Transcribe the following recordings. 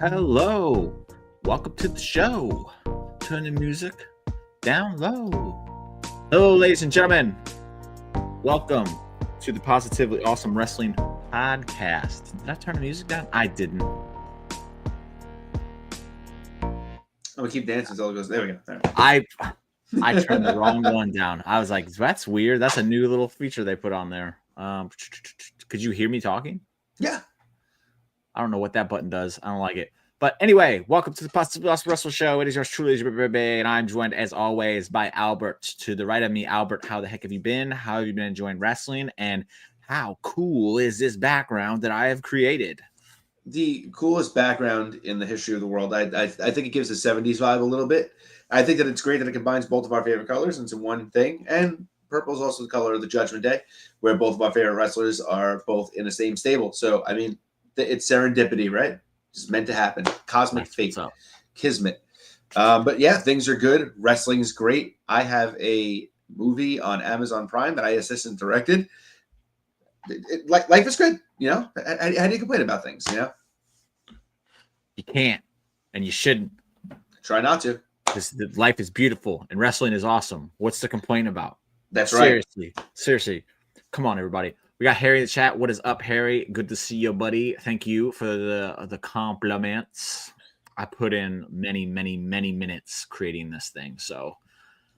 Hello, welcome to the show. Turn the music down low. Hello, ladies and gentlemen. Welcome to the Positively Awesome Wrestling Podcast. Did I turn the music down? I didn't. I'm gonna keep dancing until it goes. There we go. Right. I turned the wrong one down. I was like, that's weird. That's a new little feature they put on there. Could you hear me talking? Yeah. I don't know what that button does. I don't like it. But anyway, welcome to the Positive Wrestle Show. It is yours truly, and I'm joined as always by Albert. To the right of me, Albert, how the heck have you been? How have you been enjoying wrestling? And how cool is this background that I have created? The coolest background in the history of the world. I think it gives a 70s vibe a little bit. I think that it's great that it combines both of our favorite colors into one thing. And purple is also the color of the Judgment Day, where both of our favorite wrestlers are both in the same stable. So, I mean, it's serendipity, right? It's meant to happen. Cosmic fate. Kismet. But yeah, things are good. Wrestling's great. I have a movie on Amazon Prime that I assistant directed. Life is good, you know. How do you complain about things, you know? You can't, and you shouldn't. Try not to. Life is beautiful, and wrestling is awesome. What's to complain about? That's right. Seriously. Come on, everybody. We got Harry in the chat. What is up, Harry? Good to see you, buddy. Thank you for the compliments. I put in many minutes creating this thing, so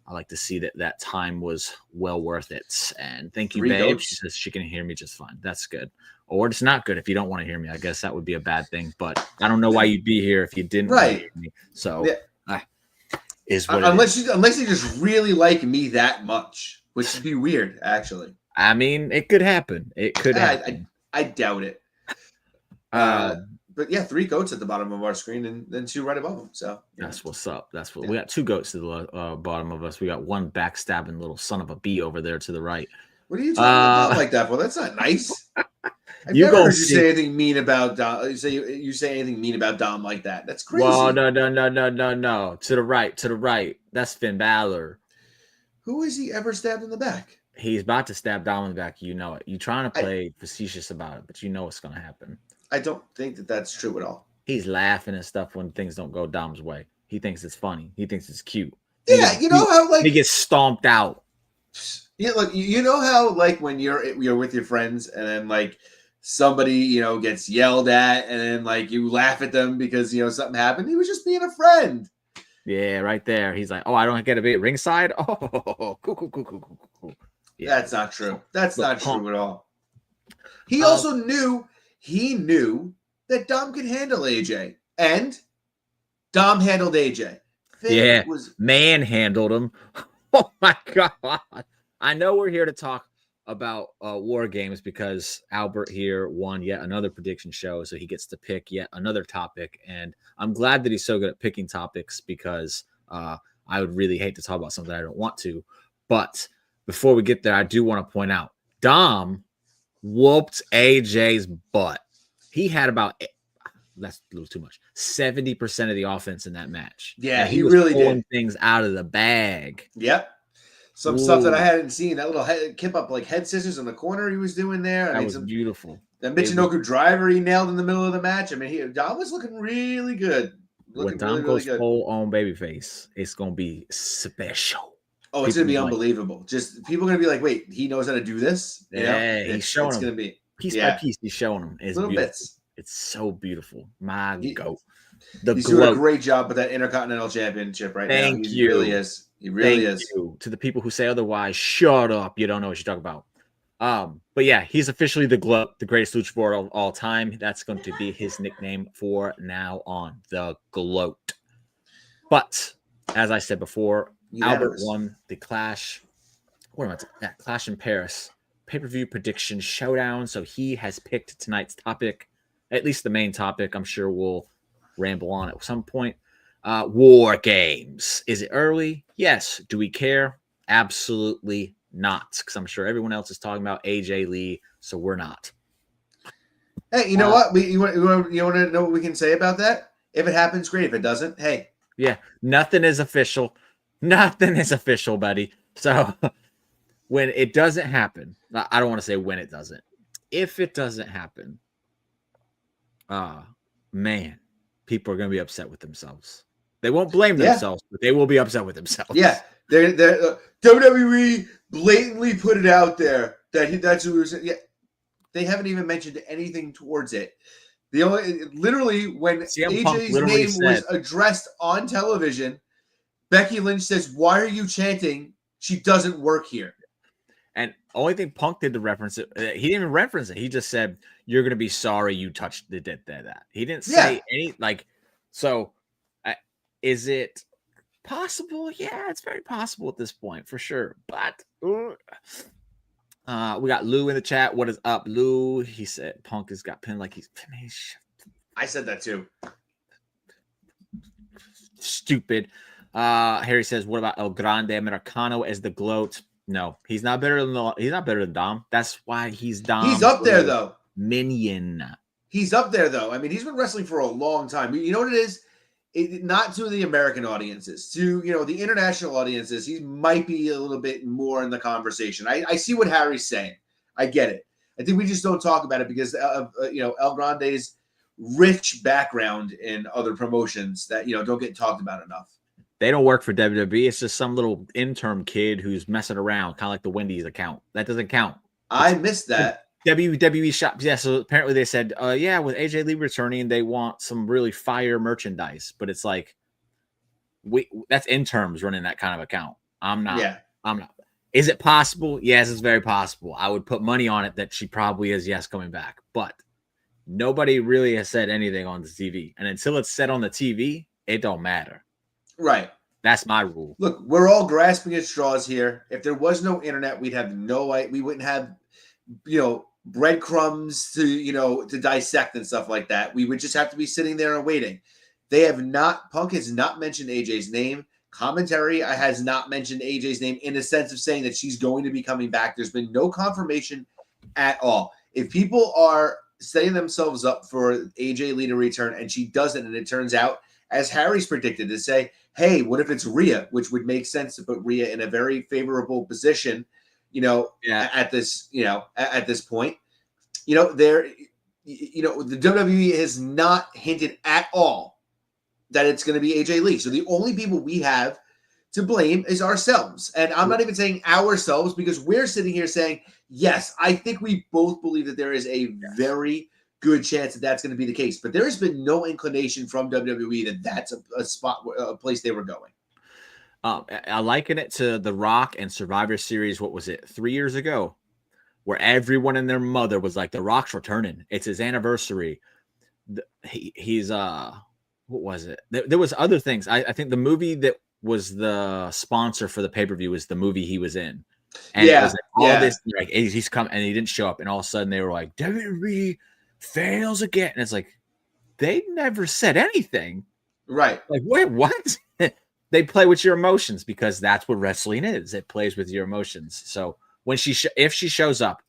I like to see that time was well worth it. And thank you, babe. She says she can hear me just fine. That's good. Or it's not good if you don't want to hear me. I guess that would be a bad thing. But I don't know why you'd be here if you didn't want to hear me. So is what unless you just really like me that much, which would be weird, actually. I mean, it could happen. It could happen. I doubt it. But yeah, 3 goats at the bottom of our screen and then 2 right above them. So that's what's up. We got 2 goats to the bottom of us. We got one backstabbing little son of a bee over there to the right. What are you talking about like that for? That's not nice. I've never heard you say anything mean about Dom. You say anything mean about Dom like that. That's crazy. Well, no. To the right. That's Finn Balor. Who has he ever stabbed in the back? He's about to stab Dom in the back. You know it. You're trying to play facetious about it, but you know what's going to happen. I don't think that that's true at all. He's laughing and stuff when things don't go Dom's way. He thinks it's funny. He thinks it's cute. Yeah, you know how he gets stomped out. Yeah, look, you know how like when you're with your friends and then like somebody gets yelled at and then like you laugh at them because something happened. He was just being a friend. Yeah, right there. He's like, oh, I don't get to be at ringside. Oh, cool. Yeah. That's not true. That's not true at all. He also knew that Dom could handle AJ, and Dom handled AJ. Finn manhandled him. Oh my god! I know we're here to talk about War Games because Albert here won yet another prediction show, so he gets to pick yet another topic, and I'm glad that he's so good at picking topics because I would really hate to talk about something I don't want to. But before we get there, I do want to point out Dom whooped AJ's butt. He had about, that's a little too much, 70% of the offense in that match. Yeah, he was really pulling things out of the bag. Yep. Some stuff that I hadn't seen. That little kip up like head scissors in the corner he was doing there. That was beautiful. That Michinoku driver he nailed in the middle of the match. I mean, Dom was looking really good. When Dom goes full on babyface, it's going to be special. Oh, it's going to be unbelievable. Just people are going to be like, wait, he knows how to do this? Yeah, he's showing them. It's going to be piece by piece. He's showing them. It's little beautiful. bits. It's so beautiful. My goat. He's doing a great job with that Intercontinental Championship right now. He really is. He really is. To the people who say otherwise, shut up. You don't know what you're talking about. But yeah, he's officially the GLOAT, the greatest luchador of all time. That's going to be his nickname for now on, the GLOAT. But as I said before, Albert won the Clash. What am I saying? Clash in Paris pay-per-view prediction showdown. So he has picked tonight's topic, at least the main topic. I'm sure we'll ramble on at some point. War Games. Is it early? Yes. Do we care? Absolutely not. Because I'm sure everyone else is talking about AJ Lee, so we're not. Hey, you know what? You want to know what we can say about that? If it happens, great. If it doesn't, hey. Yeah, nothing is official. Nothing is official, buddy. So when it doesn't happen, I don't want to say when it doesn't. If it doesn't happen, man, people are going to be upset with themselves. They won't blame Yeah. themselves, but they will be upset with themselves. Yeah, they're WWE blatantly put it out there that's who was. Yeah, they haven't even mentioned anything towards it. The only literally when CM Punk AJ's literally name was said, addressed on television, Becky Lynch says, "Why are you chanting? She doesn't work here." and only thing Punk did to reference it, he didn't even reference it. He just said, "You're going to be sorry you touched the that." He didn't say any like. So, is it possible? Yeah, it's very possible at this point for sure. But we got Lou in the chat. What is up, Lou? He said Punk has got pinned like he's I said that too. Stupid. Harry says, "What about El Grande Americano as the gloat?" No, he's not better than Dom. That's why he's Dom. He's up there though. Minion. He's up there though. I mean, he's been wrestling for a long time. You know what it is? Not to the American audiences, to the international audiences. He might be a little bit more in the conversation. I see what Harry's saying. I get it. I think we just don't talk about it because of El Grande's rich background in other promotions that don't get talked about enough. They don't work for WWE. It's just some little intern kid who's messing around, kind of like the Wendy's account. That doesn't count. I missed that. WWE shop. Yeah, so apparently they said, yeah, with AJ Lee returning, they want some really fire merchandise. But it's like, that's interns running that kind of account. I'm not. Is it possible? Yes, it's very possible. I would put money on it that she probably is, yes, coming back. But nobody really has said anything on the TV. And until it's said on the TV, it don't matter. Right. That's my rule. Look, we're all grasping at straws here. If there was no internet, we wouldn't have, breadcrumbs to dissect and stuff like that. We would just have to be sitting there and waiting. Punk has not mentioned AJ's name. Commentary has not mentioned AJ's name in the sense of saying that she's going to be coming back. There's been no confirmation at all. If people are setting themselves up for AJ Lee to return and she doesn't, and it turns out, as Harry's predicted, to say, hey, what if it's Rhea, which would make sense to put Rhea in a very favorable position, at this point, the WWE has not hinted at all that it's going to be AJ Lee. So the only people we have to blame is ourselves. And I'm not even saying ourselves because we're sitting here saying, yes, I think we both believe that there is a very good chance that that's going to be the case. But there has been no inclination from WWE that that's a place they were going. I liken it to The Rock and Survivor Series. What was it, 3 years ago, where everyone and their mother was like, "The Rock's returning. It's his anniversary." He's what was it? There was other things. I think the movie that was the sponsor for the pay-per-view was the movie he was in, and it was like all this like he's come and he didn't show up, and all of a sudden they were like, WWE fails again, and it's like they never said anything, right? Like, wait, what? They play with your emotions because that's what wrestling is. It plays with your emotions. So when if she shows up,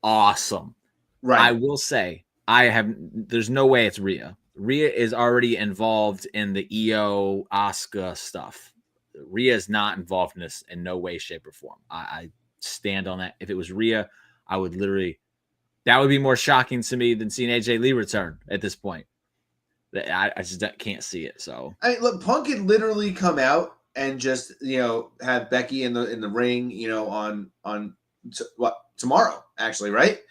awesome. Right. I will say there's no way it's Rhea. Rhea is already involved in the EO Asuka stuff. Rhea is not involved in this in no way, shape, or form. I stand on that. If it was Rhea, I would that would be more shocking to me than seeing AJ Lee return at this point. I just can't see it. So look, Punk could literally come out and just have Becky in the ring, on tomorrow actually, right?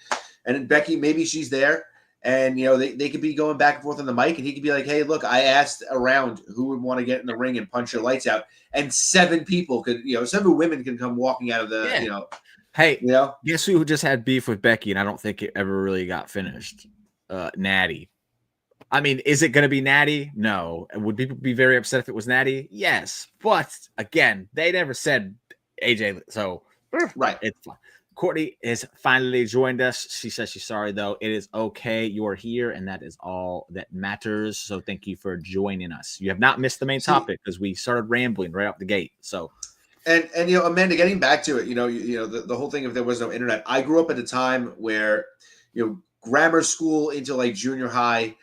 And Becky, maybe she's there, and they could be going back and forth on the mic, and he could be like, "Hey, look, I asked around who would want to get in the ring and punch your lights out," and 7 women can come walking out of the Hey, guess who just had beef with Becky, and I don't think it ever really got finished? Natty. I mean, is it going to be Natty? No. Would people be very upset if it was Natty? Yes. But again, they never said AJ. So, right. It's fine. Courtney has finally joined us. She says she's sorry, though. It is okay. You're here, and that is all that matters. So thank you for joining us. You have not missed the main topic because we started rambling right up the gate. So, and Amanda, getting back to it, the whole thing, if there was no internet, I grew up at a time where, grammar school into like junior high.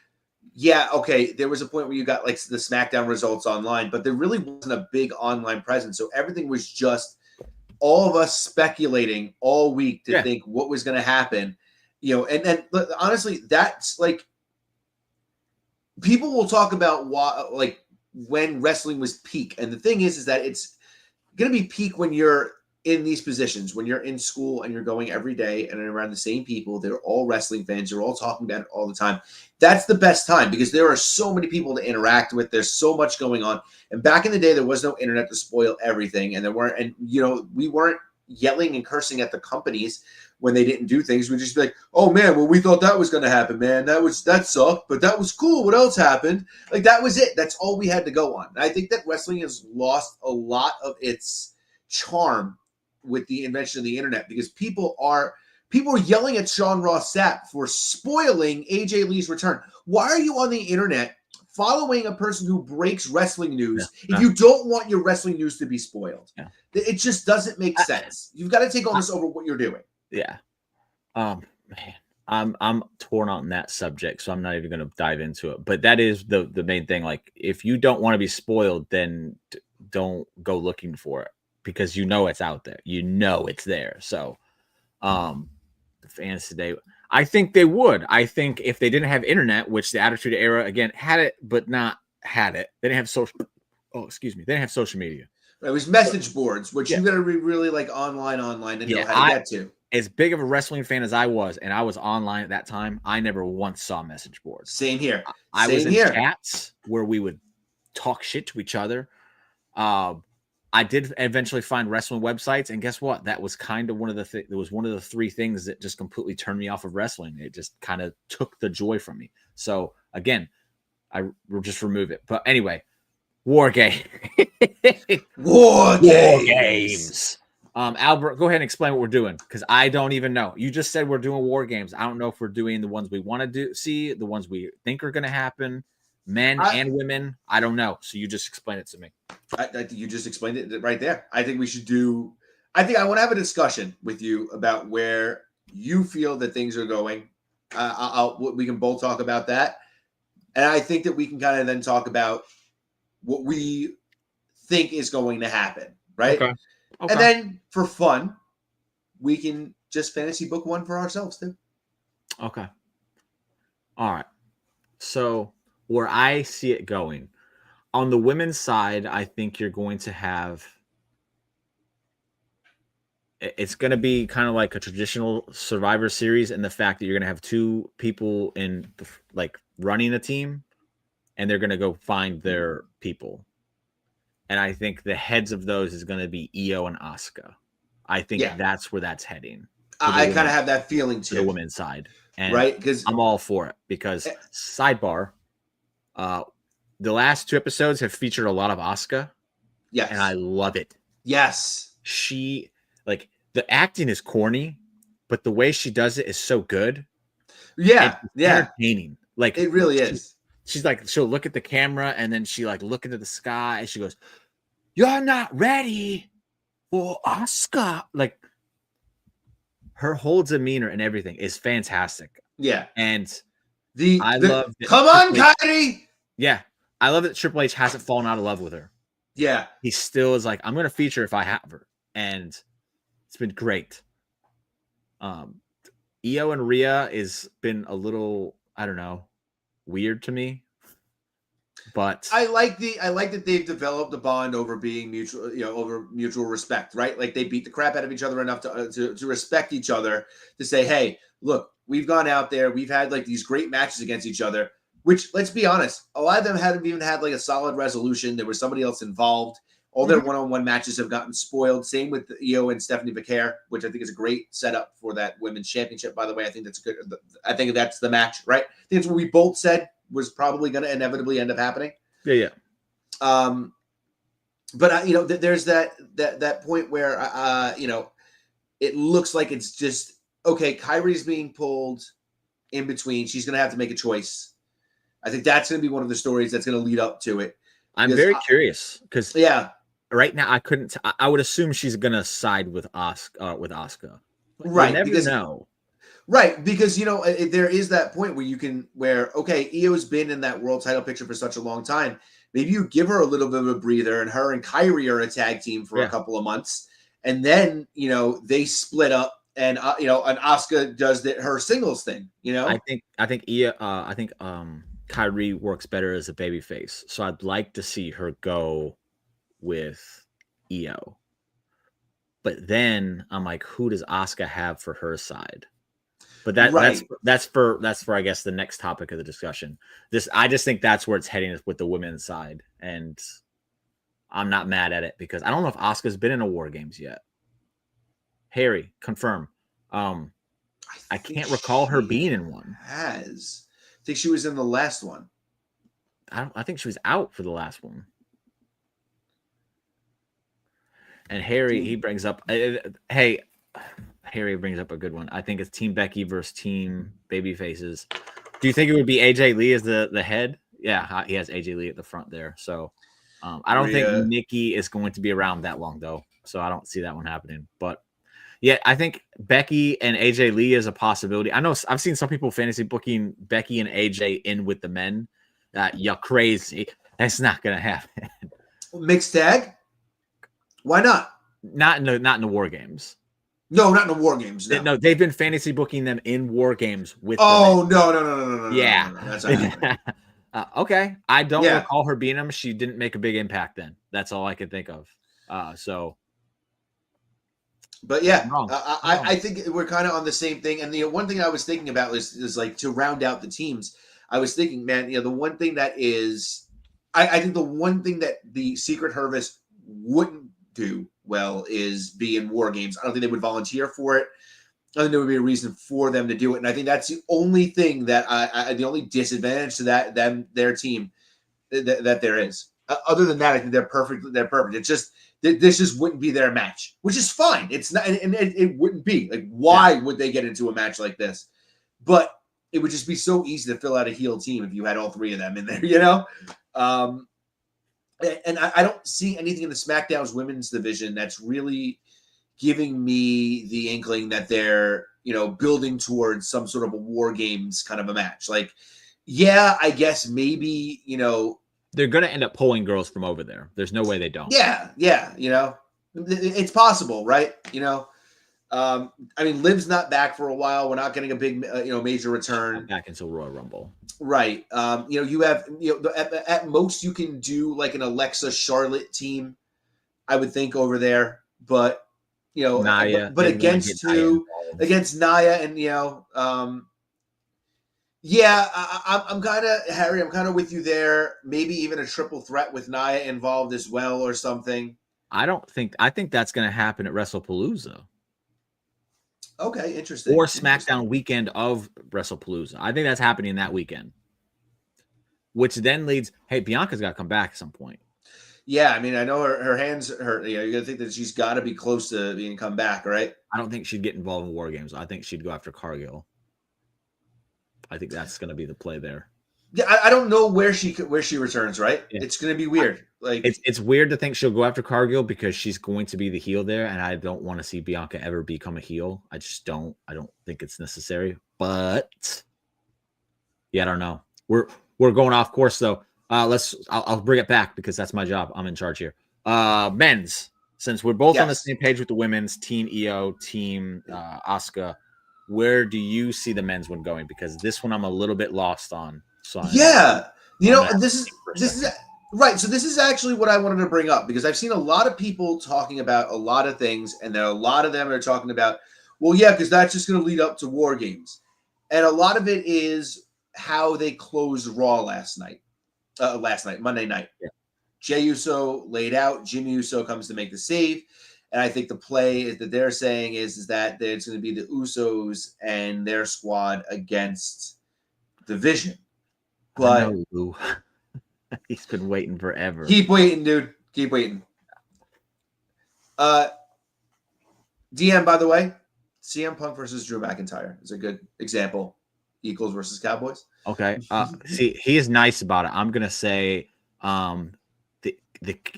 Yeah, okay, there was a point where you got like the SmackDown results online, but there really wasn't a big online presence. So everything was just all of us speculating all week to think what was going to happen. And honestly, that's like people will talk about like when wrestling was peak, and the thing is that it's going to be peak when you're in these positions, when you're in school and you're going every day and around the same people. They're all wrestling fans. You're all talking about it all the time. That's the best time because there are so many people to interact with. There's so much going on. And back in the day, there was no internet to spoil everything, and we weren't yelling and cursing at the companies when they didn't do things. We'd just be like, "Oh man, well we thought that was going to happen, man. That sucked, but that was cool. What else happened?" Like that was it. That's all we had to go on. And I think that wrestling has lost a lot of its charm with the invention of the internet because people are yelling at Sean Ross Sapp for spoiling AJ Lee's return. Why are you on the internet following a person who breaks wrestling news if you don't want your wrestling news to be spoiled? Yeah. It just doesn't make sense. You've got to take onus over what you're doing. Yeah. Man, I'm torn on that subject, so I'm not even going to dive into it. But that is the main thing. Like, if you don't want to be spoiled, then don't go looking for it because you know it's out there. You know it's there. So, the fans today, I think they would. I think if they didn't have internet, which the Attitude Era again had it, but not had it. They didn't have social. Oh, excuse me. They didn't have social media. It was message boards, which you got to be really like online and know how to get to. As big of a wrestling fan as I was, and I was online at that time, I never once saw message boards. Same here. I was in chats where we would talk shit to each other. I did eventually find wrestling websites, and guess what? That was kind of one of the three things that just completely turned me off of wrestling. It just kind of took the joy from me. So again, I will just remove it. But anyway, war game. War games. Albert, go ahead and explain what we're doing because I don't even know. You just said we're doing war games. I don't know if we're doing the ones we want to see, the ones we think are going to happen, men and women. I don't know. So you just explain it to me. I think you just explained it right there. I think we should do. I think I want to have a discussion with you about where you feel that things are going. We can both talk about that, and I think that we can kind of then talk about what we think is going to happen, right? Okay. And then for fun, we can just fantasy book one for ourselves too. Okay. All right. So where I see it going, on the women's side, I think you're going to have it's going to be kind of like a traditional Survivor Series in the fact that you're going to have two people in like running a team and they're going to go find their people. And I think the heads of those is going to be Io and Asuka. I think that's where that's heading. I kind of have that feeling too. The women's side. And right? Because I'm all for it. Because sidebar, the last two episodes have featured a lot of Asuka. Yes. And I love it. Yes. She, like, the acting is corny, but the way she does it is so good. Yeah. It's entertaining. Like, it really is. She's like, she'll look at the camera and then she like look into the sky and she goes, "You're not ready for Asuka." Like, her whole demeanor and everything is fantastic. Yeah. And I love it. Come on, Kyrie. Yeah. I love that Triple H hasn't fallen out of love with her. Yeah. He still is like, I'm going to feature if I have her. And it's been great. Io and Rhea has been a little, I don't know, weird to me. But I like that they've developed a bond over being mutual, over mutual respect, right? Like they beat the crap out of each other enough to respect each other, to say, hey, look, we've gone out there, we've had like these great matches against each other, which, let's be honest, a lot of them haven't even had like a solid resolution. There was somebody else involved. All their one-on-one matches have gotten spoiled. Same with Io and Stephanie Becerra, which I think is a great setup for that women's championship. By the way, I think that's good. I think that's the match, right? I think it's what we both said was probably going to inevitably end up happening. Yeah. But there's that point where it looks like it's just okay. Kyrie's being pulled in between. She's going to have to make a choice. I think that's going to be one of the stories that's going to lead up to it. I'm very curious because right now I couldn't. I would assume she's going to side with Asuka. Right? You never know. Right, because there is that point where okay, Io's been in that world title picture for such a long time. Maybe you give her a little bit of a breather, and her and Kyrie are a tag team for a couple of months, and then they split up, and and Asuka does her singles thing. I think Io. Kyrie works better as a babyface. So I'd like to see her go with Io. But then I'm like, who does Asuka have for her side? But that's for I guess the next topic of the discussion. I just think that's where it's heading with the women's side, and I'm not mad at it because I don't know if Asuka's been in a War Games yet. Harry, confirm. I can't recall her being in one. I think she was in the last one. I think she was out for the last one. And Harry, he brings up, hey, Harry brings up a good one. I think it's Team Becky versus Team Babyfaces. Do you think it would be AJ Lee as the head? Yeah, he has AJ Lee at the front there. So I don't think Nikki is going to be around that long, though. So I don't see that one happening. But yeah, I think Becky and AJ Lee is a possibility. I know I've seen some people fantasy booking Becky and AJ in with the men. You're crazy. That's not going to happen. Mixed tag? Why not? Not in the War Games. No, not in the War Games. No, they've been fantasy booking them in War Games with. Oh no! Yeah, no. That's not happening. Okay. I don't recall her beating him. She didn't make a big impact then. That's all I could think of. But yeah, I think we're kind of on the same thing. And the one thing I was thinking about is like to round out the teams. I was thinking, man, the one thing that is, I think the one thing that the Secret Harvest wouldn't do well is be in War Games. I don't think they would volunteer for it. I think there would be a reason for them to do it. And I think that's the only thing that the only disadvantage to their team that there is. Other than that, I think they're perfect. They're perfect. It's just this just wouldn't be their match, which is fine. It's not, and it wouldn't be like why would they get into a match like this? But it would just be so easy to fill out a heel team if you had all three of them in there, And I don't see anything in the SmackDown's women's division that's really giving me the inkling that they're, building towards some sort of a War Games kind of a match. Like, yeah, I guess maybe, they're going to end up pulling girls from over there. There's no way they don't. Yeah. It's possible, right? I mean, Liv's not back for a while. We're not getting a big, major return. Not back until Royal Rumble. Right. You have, at most you can do like an Alexa Charlotte team, I would think over there, but Nia, but against Nia and, I'm kind of, Harry, I'm kind of with you there. Maybe even a triple threat with Nia involved as well or something. I think that's going to happen at WrestlePalooza. Okay, interesting. Or SmackDown weekend of WrestlePalooza. I think that's happening that weekend. Which then leads, hey, Bianca's got to come back at some point. Yeah, I mean, I know her hands hurt. You got to think that she's got to be close to being come back, right? I don't think she'd get involved in War Games. I think she'd go after Cargill. I think that's going to be the play there. Yeah, I don't know where she returns, right? Yeah. It's going to be weird. Like it's weird to think she'll go after Cargill because she's going to be the heel there, and I don't want to see Bianca ever become a heel. I just don't. I don't think it's necessary. But yeah, I don't know. We're going off course though. I'll bring it back because that's my job. I'm in charge here. Men's, since we're both on the same page with the women's team, Io, team Asuka. Where do you see the men's one going? Because this one I'm a little bit lost on. So this is right. So this is actually what I wanted to bring up because I've seen a lot of people talking about a lot of things, and then a lot of them are talking about, well, yeah, because that's just going to lead up to War Games, and a lot of it is how they closed Raw Monday night. Yeah. Jey Uso laid out. Jimmy Uso comes to make the save. And I think the play that they're saying is that it's going to be the Usos and their squad against the Vision. But he's been waiting forever. Keep waiting, dude. Keep waiting. DM, by the way, CM Punk versus Drew McIntyre is a good example. Eagles versus Cowboys. Okay. See, he is nice about it. I'm going to say the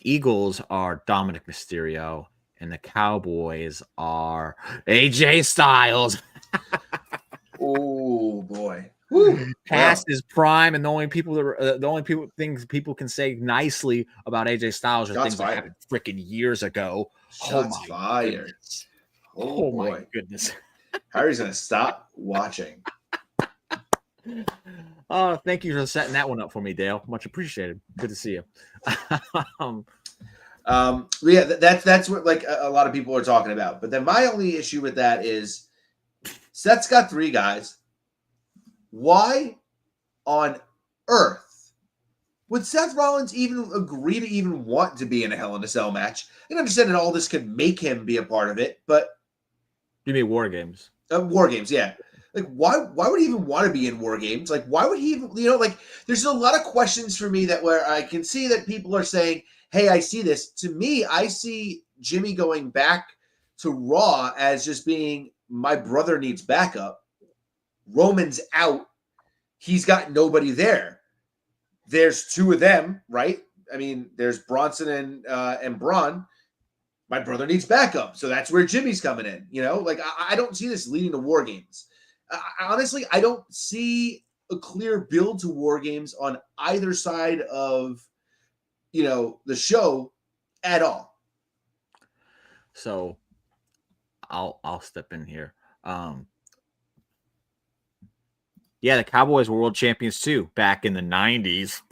Eagles are Dominic Mysterio. And the Cowboys are AJ Styles. Oh boy! Past his prime, and the only things people can say nicely about AJ Styles are things that happened freaking years ago. Shots fired! Oh my goodness! Harry's gonna stop watching. Oh, thank you for setting that one up for me, Dale. Much appreciated. Good to see you. um, Yeah, that's what like a lot of people are talking about. But then my only issue with that is Seth's got 3 guys. Why on earth would Seth Rollins even agree to even want to be in a Hell in a Cell match? I understand that all this could make him be a part of it, but you mean War Games? War Games, yeah. Like, why would he even want to be in War Games? Like, why would he even, like, there's a lot of questions for me that where I can see that people are saying, hey, I see this. To me, I see Jimmy going back to Raw as just being, my brother needs backup. Roman's out. He's got nobody there. There's 2 of them, right? I mean, there's Bronson and Braun. My brother needs backup. So that's where Jimmy's coming in. Like I don't see this leading to War Games. Honestly, I don't see a clear build to War Games on either side of, the show at all. So I'll step in here. Yeah, the Cowboys were world champions too back in the 90s.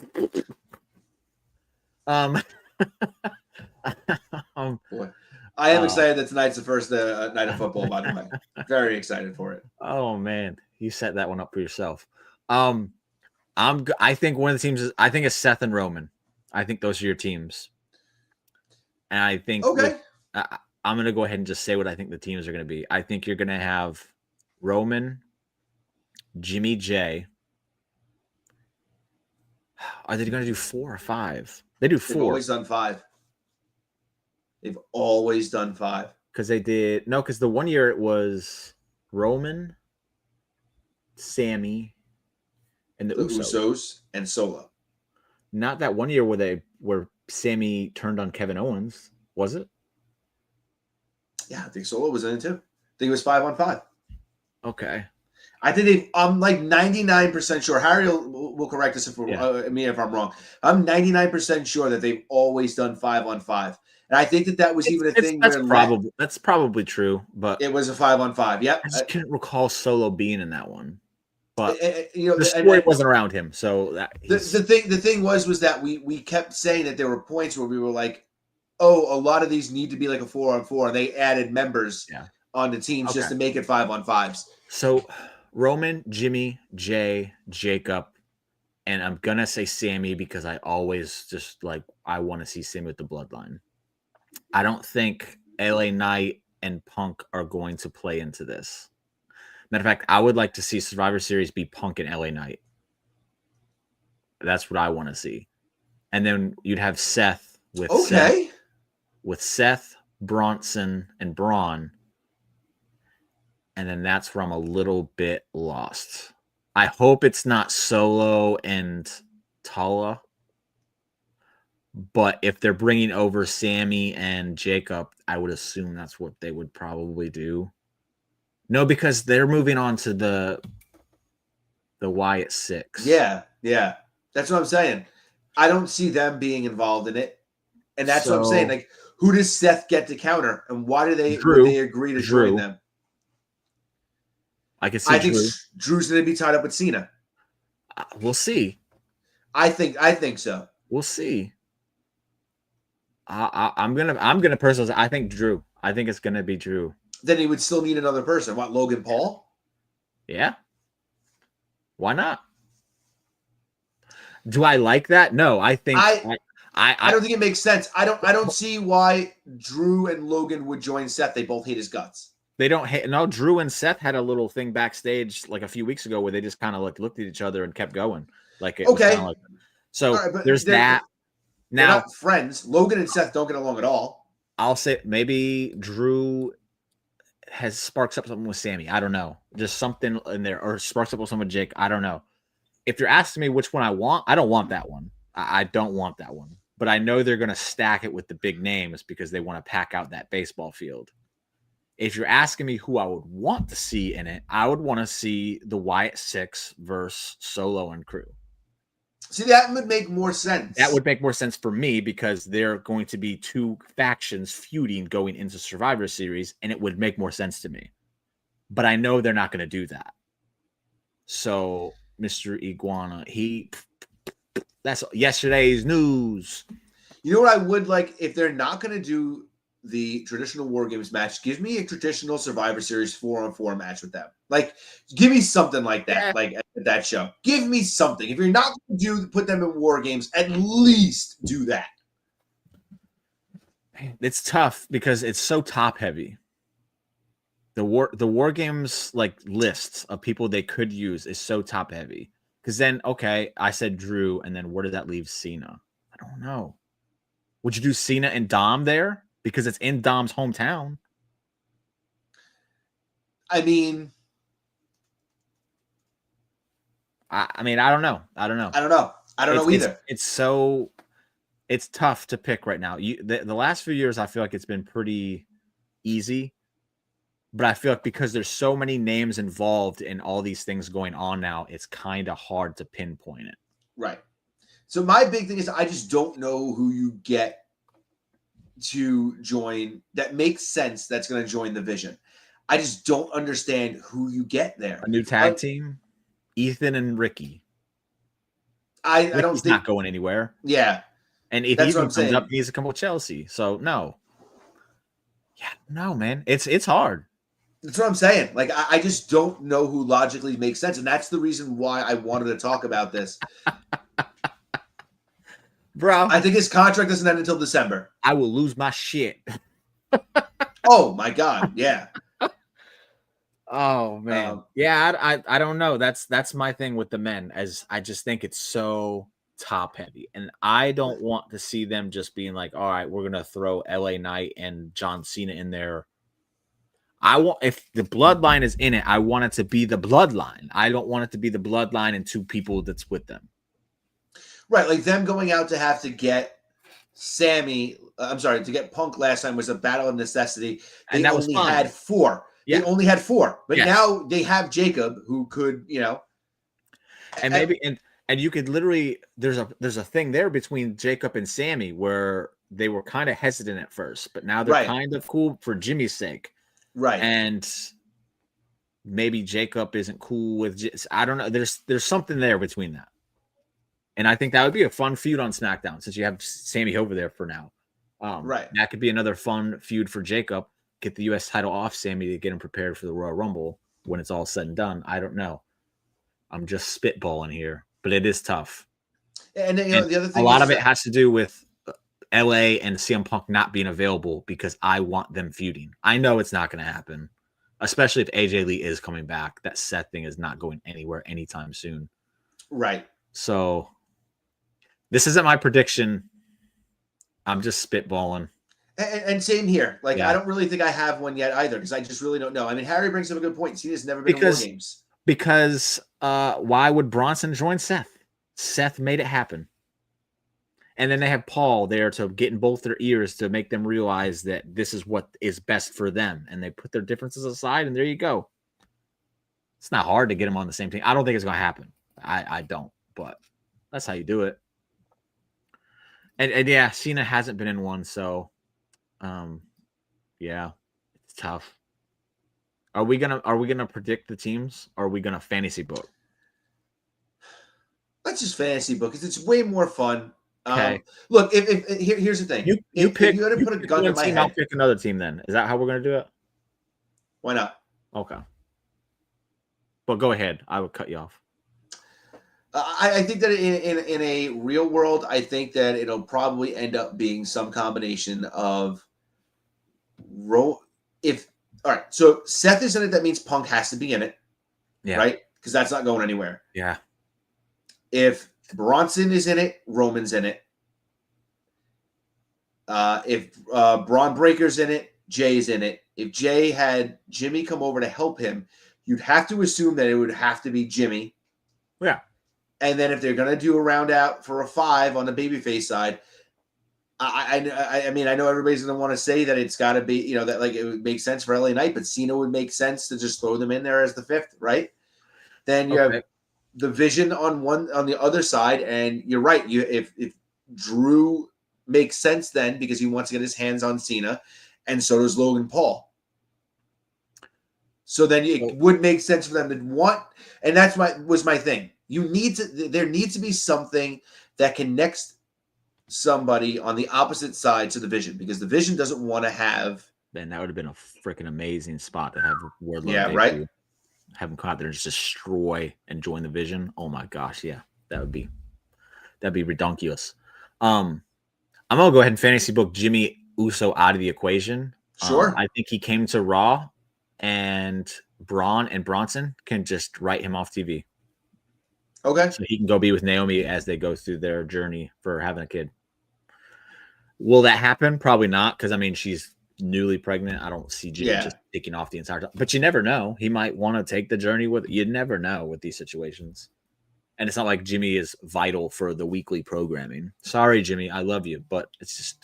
Boy, I am excited that tonight's the first night of football, by the way. Very excited for it. Oh man, you set that one up for yourself. I think one of the teams I think it's Seth and Roman. I think those are your teams. And I think okay. I'm going to go ahead and just say what I think the teams are going to be. I think you're going to have Roman, Jimmy J. Are they going to do 4 or 5? They do 4. They've always done 5. They've always done 5. Because they did. No, because the one year it was Roman, Sammy, and the Usos and Solo. Not that one year where Sammy turned on Kevin Owens, was it? Yeah, I think Solo was in it too. I think it was 5-on-5. Okay. I think I'm like 99% sure. Harry will correct us if I'm wrong. I'm 99% sure that they've always done 5-on-5. And I think that was even a thing that's probably true, but it was a 5-on-5. Yep. I just can't recall Solo being in that one. But the story wasn't around him, so that the thing was that we kept saying that there were points where we were like, oh, a lot of these need to be like a 4-on-4, and they added members on the teams just to make it 5-on-5s. So Roman, Jimmy, Jay, Jacob, and I'm gonna say Sammy because I always just I want to see Sammy with the bloodline. I don't think LA Knight and Punk are going to play into this. Matter of fact, I would like to see Survivor Series be Punk and LA Knight. That's what I want to see. And then you'd have Seth with Seth, Bronson, and Braun. And then that's where I'm a little bit lost. I hope it's not Solo and Tala. But if they're bringing over Sammy and Jacob, I would assume that's what they would probably do. No, because they're moving on to the Wyatt 6. Yeah. That's what I'm saying. I don't see them being involved in it. And that's what I'm saying. Like, who does Seth get to counter? And why do they agree to join them? I think Drew's going to be tied up with Cena. We'll see. I think so. We'll see. I'm gonna personally say I think Drew. I think it's gonna be Drew. Then he would still need another person. What, Logan Paul? Yeah. Why not? Do I like that? No, I think I don't think it makes sense. I don't see why Drew and Logan would join Seth. They both hate his guts. They don't hate. No, Drew and Seth had a little thing backstage like a few weeks ago where they just kind of looked at each other and kept going. There's that. Now, they're not friends. Logan and Seth don't get along at all. I'll say maybe Drew has sparks up something with Sammy. I don't know. Just something in there, or sparks up with someone with Jake. I don't know. If you're asking me which one I want, I don't want that one. I don't want that one. But I know they're going to stack it with the big names because they want to pack out that baseball field. If you're asking me who I would want to see in it, I would want to see the Wyatt 6 versus Solo and crew. See, that would make more sense. That would make more sense for me because they're going to be 2 factions feuding going into Survivor Series, and it would make more sense to me. But I know they're not going to do that. So Mr. Iguana. That's yesterday's news. You know what I would like if they're not going to do the traditional War Games match? Give me a traditional Survivor Series 4-on-4 match with them. Like, give me something like that. Yeah. Like at that show, give me something. If you're not going to put them in War Games, at least do that. It's tough because it's so top heavy. The war games like lists of people they could use is so top heavy. Because then, okay, I said Drew, and then where did that leave Cena? I don't know. Would you do Cena and Dom there? Because it's in Dom's hometown. I mean, I mean, I don't know. I don't know. I don't know either. It's tough to pick right now. The last few years, I feel like it's been pretty easy. But I feel like because there's so many names involved in all these things going on now, it's kind of hard to pinpoint it. Right. So my big thing is I just don't know who you get to join that makes sense that's going to join the Vision. I just don't understand who you get there. A new tag team? Ethan and Ricky. I don't think... not going anywhere. Yeah. And if Ethan comes up, he needs to come with Chelsea. So, no. Yeah, no, man. It's hard. That's what I'm saying. Like, I just don't know who logically makes sense. And that's the reason why I wanted to talk about this. Bro. I think his contract doesn't end until December. I will lose my shit. Oh, my God. Yeah. Oh, man. Yeah, I don't know. That's my thing with the men, as I just think it's so top heavy. And I don't want to see them just being like, all right, we're going to throw LA Knight and John Cena in there. If the bloodline is in it, I want it to be the bloodline. I don't want it to be the bloodline and two people that's with them. Right. Like them going out to have to get to get Punk last time was a battle of necessity. They only had 4. Yeah. They only had 4. But now they have Jacob who could, and maybe and you could literally there's a thing there between Jacob and Sammy where they were kind of hesitant at first, but now they're kind of cool for Jimmy's sake. Right. And maybe Jacob isn't cool with I don't know. There's something there between that. And I think that would be a fun feud on SmackDown since you have Sammy over there for now. Right. That could be another fun feud for Jacob. Get the U.S. title off Sammy to get him prepared for the Royal Rumble when it's all said and done. I don't know. I'm just spitballing here, but it is tough. And the other thing, a lot of it has to do with LA and CM Punk not being available because I want them feuding. I know it's not going to happen, especially if AJ Lee is coming back. That Seth thing is not going anywhere anytime soon. Right. So this isn't my prediction. I'm just spitballing. And same here. Like, I don't really think I have one yet either because I just really don't know. I mean, Harry brings up a good point. Cena's never been in War Games. Because why would Bronson join Seth? Seth made it happen. And then they have Paul there to get in both their ears to make them realize that this is what is best for them. And they put their differences aside, and there you go. It's not hard to get them on the same team. I don't think it's going to happen. I don't, but that's how you do it. And yeah, Cena hasn't been in one, so yeah, it's tough. Are we gonna predict the teams? Or are we gonna fantasy book? Let's just fantasy book because it's way more fun. Okay. Look, here's the thing. You pick. If you had to put a gun to my head, I'll pick another team. Then is that how we're gonna do it? Why not? Okay. But go ahead. I would cut you off. I think that in a real world, I think that it'll probably end up being some combination of all right. So Seth is in it. That means Punk has to be in it. Yeah. Right. Because that's not going anywhere. Yeah. If Bronson is in it, Roman's in it. If Braun Breaker's in it, Jay's in it. If Jay had Jimmy come over to help him, you'd have to assume that it would have to be Jimmy. Yeah. And then if they're going to do a round out for a 5 on the babyface side, I mean, I know everybody's going to want to say that it's got to be, that like it would make sense for LA Knight, but Cena would make sense to just throw them in there as the 5th, right? Then you have the Vision on the other side, and you're right. If Drew makes sense then because he wants to get his hands on Cena, and so does Logan Paul. So then it would make sense for them to want, and was my thing. There needs to be something that connects somebody on the opposite side to the Vision, because the Vision doesn't want to have. Man, that would have been a freaking amazing spot to have Wardlow Yeah, right. Have him come out there and just destroy and join the Vision. Oh my gosh, yeah, that'd be redonkulous. I'm gonna go ahead and fantasy book Jimmy Uso out of the equation. Sure. I think he came to Raw, and Braun and Bronson can just write him off TV. Okay. So he can go be with Naomi as they go through their journey for having a kid. Will that happen? Probably not, because I mean she's newly pregnant. I don't see Jimmy just taking off the entire time. But you never know. He might want to take the journey with. You never know with these situations. And it's not like Jimmy is vital for the weekly programming. Sorry, Jimmy, I love you, but it's just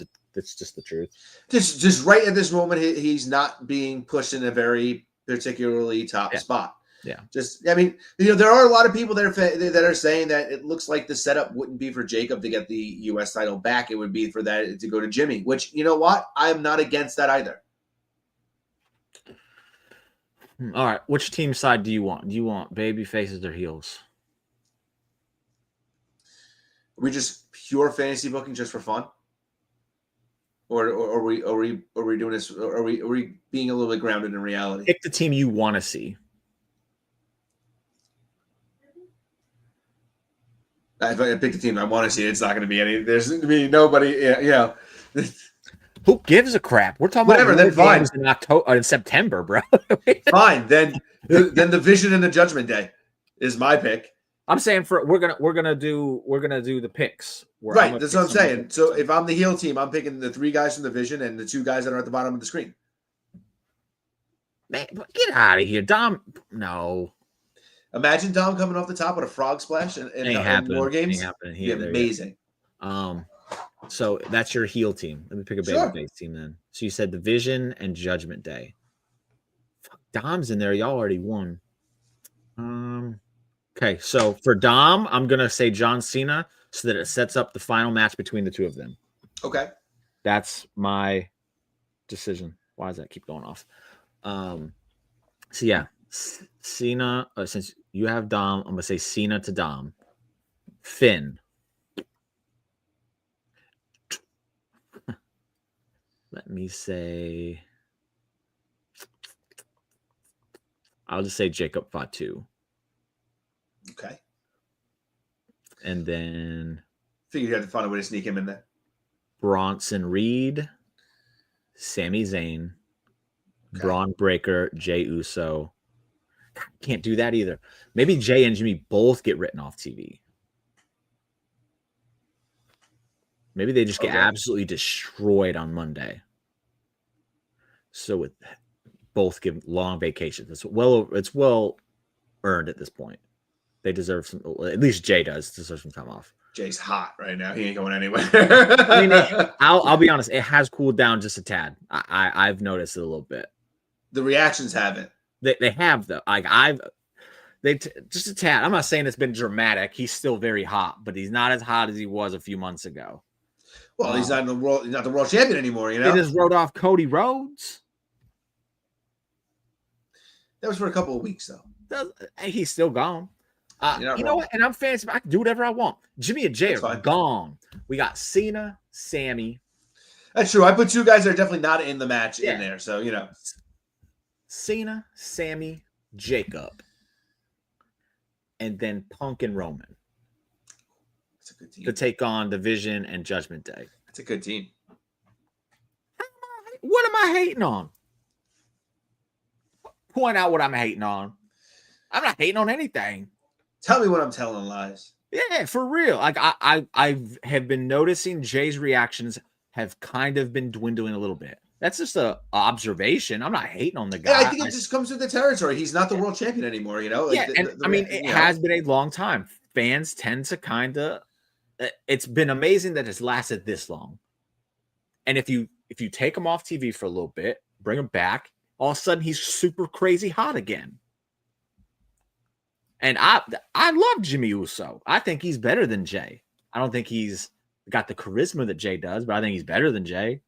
the truth. Just right at this moment, he's not being pushed in a very particularly top spot. Yeah. I mean, there are a lot of people that are saying that it looks like the setup wouldn't be for Jacob to get the U.S. title back. It would be for that to go to Jimmy, which, you know what? I'm not against that either. All right. Which team side do you want? Do you want baby faces or heels? Are we just pure fantasy booking just for fun? Or are we doing this? Are we being a little bit grounded in reality? Pick the team you want to see. If I pick the team I want to see, it's not going to be any. There's going to be nobody. Yeah. Who gives a crap? We're talking about then fine in October, in September, bro. Fine, then the Vision and the Judgment Day is my pick. I'm saying we're gonna do the picks. Right, that's what I'm saying. So if I'm the heel team, I'm picking the 3 guys from the Vision and the 2 guys that are at the bottom of the screen. Man, get out of here, Dom. No. Imagine Dom coming off the top with a frog splash and War Games. It'd be amazing. So that's your heel team. Let me pick a babyface team then. So you said the Vision and Judgment Day. Fuck, Dom's in there. Y'all already won. Okay, so for Dom, I'm gonna say John Cena so that it sets up the final match between the 2 of them. Okay. That's my decision. Why does that keep going off? So yeah, Cena, since you have Dom, I'm gonna say Cena to Dom. Finn. Let me say, I'll just say Jacob Fatu. Okay. And then figured you had to find a way to sneak him in there. Bronson Reed, Sami Zayn, Braun Breaker, Jey Uso. Can't do that either. Maybe Jay and Jimmy both get written off TV. Maybe they just get absolutely destroyed on Monday. So with both give long vacations. It's well earned at this point. They deserve some. At least Jay deserve some time off. Jay's hot right now. He ain't going anywhere. I mean, I'll be honest. It has cooled down just a tad. I've noticed it a little bit. The reactions haven't. They have though. Like just a tad. I'm not saying it's been dramatic. He's still very hot, but he's not as hot as he was a few months ago. Well, he's not in the world. He's not the world champion anymore. You know. They just wrote off Cody Rhodes. That was for a couple of weeks though. He's still gone. You know what? And I'm fancy. I can do whatever I want. Jimmy and Jay are gone. We got Cena, Sammy. That's true. I put 2 guys that are definitely not in the match in there. So, you know. Cena, Sammy, Jacob. And then Punk and Roman. That's a good team. To take on the Vision and Judgment Day. That's a good team. What am I hating on? Point out what I'm hating on. I'm not hating on anything. Tell me when I'm telling lies. Yeah, for real. Like I have been noticing Jay's reactions have kind of been dwindling a little bit. That's just a observation. I'm not hating on the guy. Yeah, I think it just comes with the territory. He's not the world champion anymore, you know? Like it has been a long time. Fans tend to kind of it's been amazing that it's lasted this long. And if you take him off TV for a little bit, bring him back, all of a sudden he's super crazy hot again. And I love Jimmy Uso. I think he's better than Jay. I don't think he's got the charisma that Jay does, but I think he's better than Jay.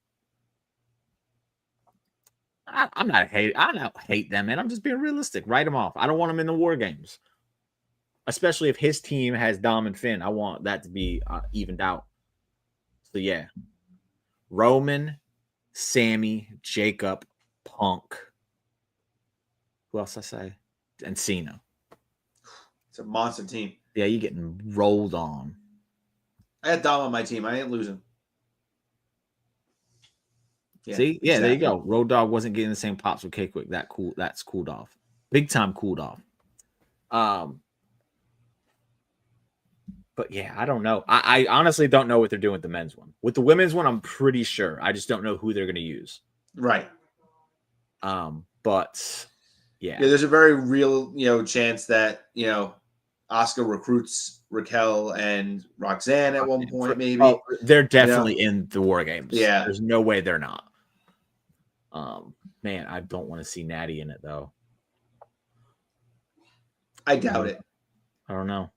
I don't hate them, man. I'm just being realistic. Write them off. I don't want them in the War Games. especially if his team has Dom and Finn. I want that to be evened out. So yeah, Roman, Sammy, Jacob, Punk. Who else I say? And Cena. It's a monster team. Yeah, you getting rolled on. I had Dom on my team. I ain't losing. Yeah, see, yeah, exactly. There you go. Road Dogg wasn't getting the same pops with K-Quick. That's cooled off. Big time cooled off. But yeah, I don't know. I honestly don't know what they're doing with the men's one. With the women's one, I'm pretty sure. I just don't know who they're going to use. Right. But yeah, there's a very real, chance that Asuka recruits Raquel and Roxanne at one point. Maybe they're definitely in the War Games. Yeah, there's no way they're not. Man, I don't want to see Natty in it though. I doubt it. I don't know.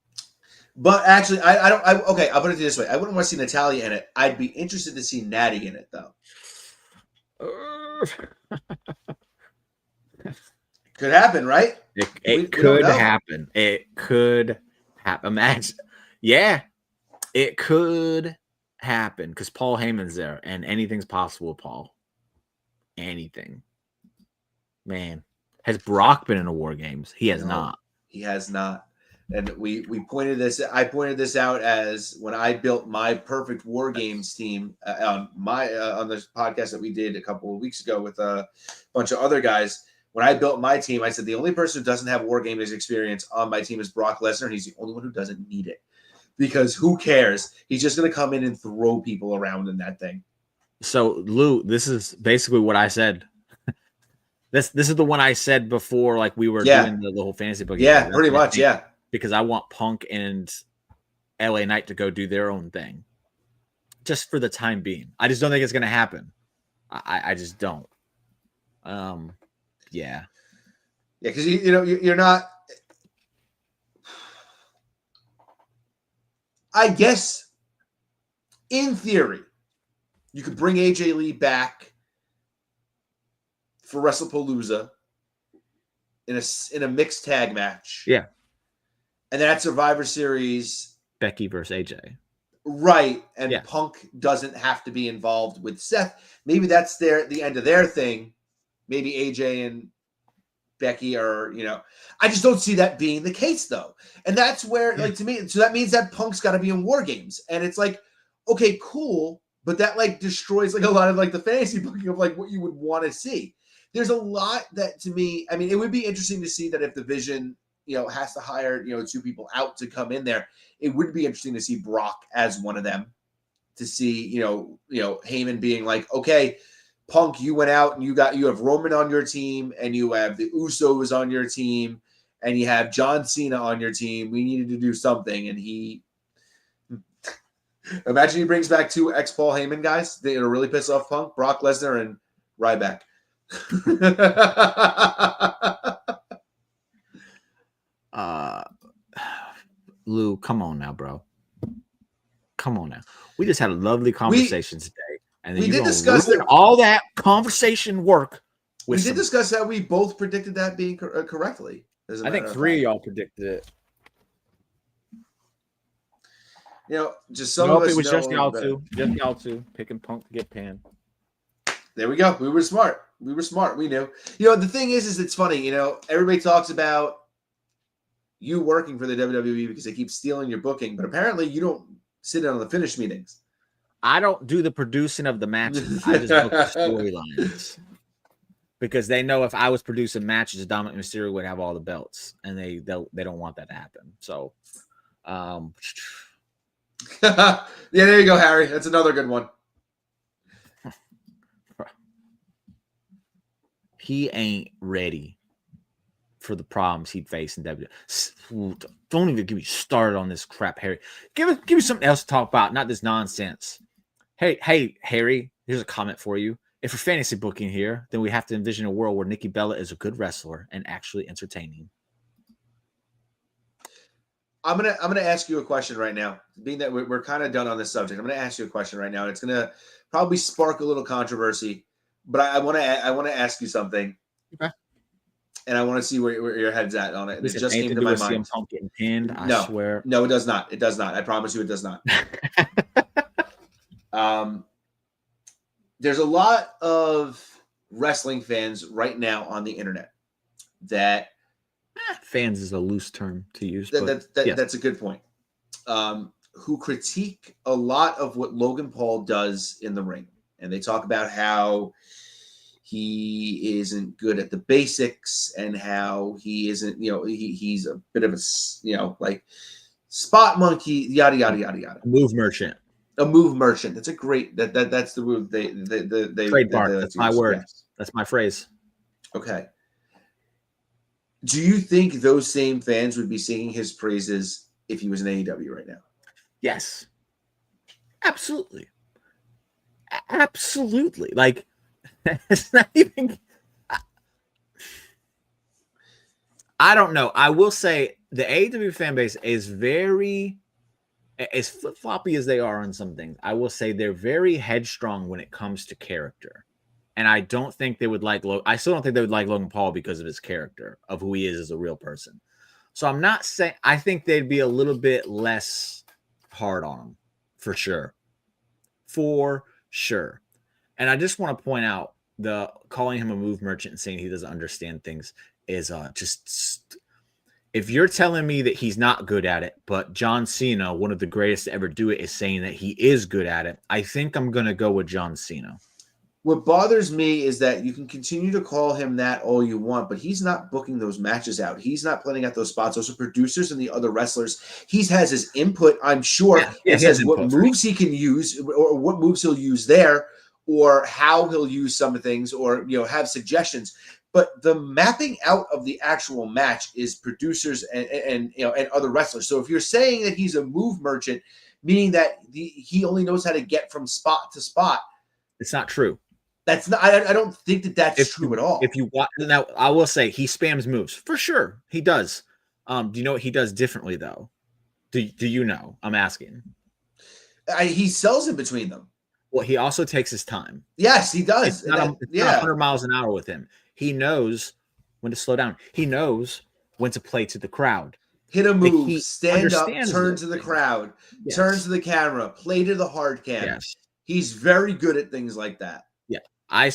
But actually, I don't. Okay, I'll put it this way: I wouldn't want to see Natalya in it. I'd be interested to see Natty in it, though. Could happen, right? It could happen. It could happen. Imagine, yeah, it could happen because Paul Heyman's there, and anything's possible with Paul. Anything, man. Has Brock been in the War Games? He has not. He has not. And we pointed this. I pointed this out as when I built my perfect War Games team on the podcast that we did a couple of weeks ago with a bunch of other guys. When I built my team, I said the only person who doesn't have War Games experience on my team is Brock Lesnar, and he's the only one who doesn't need it because who cares? He's just going to come in and throw people around in that thing. So Lou, this is basically what I said. This is the one I said before, like we were doing the whole fantasy book. Yeah, pretty much, yeah. Because I want Punk and LA Knight to go do their own thing, just for the time being. I just don't think it's going to happen. I just don't. Yeah, because you're not. I guess, in theory, you could bring AJ Lee back for WrestlePalooza in a mixed tag match. Yeah. And then at Survivor Series, Becky versus AJ. Right. And Punk doesn't have to be involved with Seth. Maybe that's the end of their thing. Maybe AJ and Becky are, I just don't see that being the case though. And that's where, to me, so that means that Punk's got to be in War Games. And it's like, okay, cool. But that destroys a lot of the fantasy booking of what you would want to see. There's a lot that to me, I mean, it would be interesting to see that if the Vision, has to hire, 2 people out to come in there. It would be interesting to see Brock as one of them, to see, Heyman being like, okay, Punk, you went out and you have Roman on your team and you have the Usos on your team and you have John Cena on your team. We needed to do something. And imagine he brings back 2 ex-Paul Heyman guys. They'll really piss off Punk, Brock Lesnar and Ryback. Lou, come on now, bro. Come on now. We just had a lovely conversation today, and then we did discuss all that conversation work. We did discuss that we both predicted that being correctly. I think 3 of y'all predicted it. Just some of us. It was just y'all two picking Punk to get Pan. There we go. We were smart. We knew. The thing is it's funny. Everybody talks about you working for the WWE because they keep stealing your booking, but apparently you don't sit in on the finish meetings. I don't do the producing of the matches. I just book the storylines. Because they know if I was producing matches, Dominic Mysterio would have all the belts, and they don't want that to happen. So, yeah, there you go, Harry. That's another good one. He ain't ready for the problems he'd face in WWE. Don't even get me started on this crap, Harry. Give me something else to talk about, not this nonsense. Hey, Harry, here's a comment for you. If we're fantasy booking here, then we have to envision a world where Nikki Bella is a good wrestler and actually entertaining. I'm gonna ask you a question right now. Being that we're kind of done on this subject, I'm gonna ask you a question right now, and it's gonna probably spark a little controversy. But I want to ask you something. Okay. and I want to see where your head's at on it. Does It it have just came anything to to do my with CM mind. Punk getting pinned? I No, swear. no, it does not. It does not. I promise you, it does not. There's a lot of wrestling fans right now on the internet that fans is a loose term to use, but yes. that's a good point. Who critique a lot of what Logan Paul does in the ring, and they talk about how he isn't good at the basics and how he isn't, he's a bit of a, like spot monkey, yada yada yada yada. Move merchant. A move merchant. That's a great that's the move they trademark. That's my word. Yes. That's my phrase. Okay. Do you think those same fans would be singing his praises if he was in AEW right now? Yes. Absolutely. Absolutely. Like, it's not even. I don't know. I will say the AEW fan base is very, as flip-floppy as they are on some things, I will say they're very headstrong when it comes to character. And I don't think they would like I still don't think they would like Logan Paul because of his character, of who he is as a real person. So I'm not saying, I think they'd be a little bit less hard on him, for sure. For sure. And I just want to point out, the calling him a move merchant and saying he doesn't understand things is just, if you're telling me that he's not good at it, but John Cena, one of the greatest to ever do it, is saying that he is good at it, I think I'm going to go with John Cena. What bothers me is that you can continue to call him that all you want, but he's not booking those matches out. He's not planning out those spots. Those are producers and the other wrestlers. He has his input, I'm sure. Yeah, it says what moves he can use or what moves he'll use there or how he'll use some things or, have suggestions. But the mapping out of the actual match is producers and other wrestlers. So if you're saying that he's a move merchant, meaning that he only knows how to get from spot to spot, it's not true. That's not. I don't think that's true at all. If you watch now, I will say he spams moves for sure. He does. Do you know what he does differently though? Do you know? I'm asking. He sells in between them. Well, he also takes his time. Yes, he does. It's not 100 miles an hour with him. He knows when to slow down. He knows when to play to the crowd. Hit a move, stand up, turn to the crowd, turn to the camera, play to the hard cam. Yes. He's very good at things like that. Yeah. I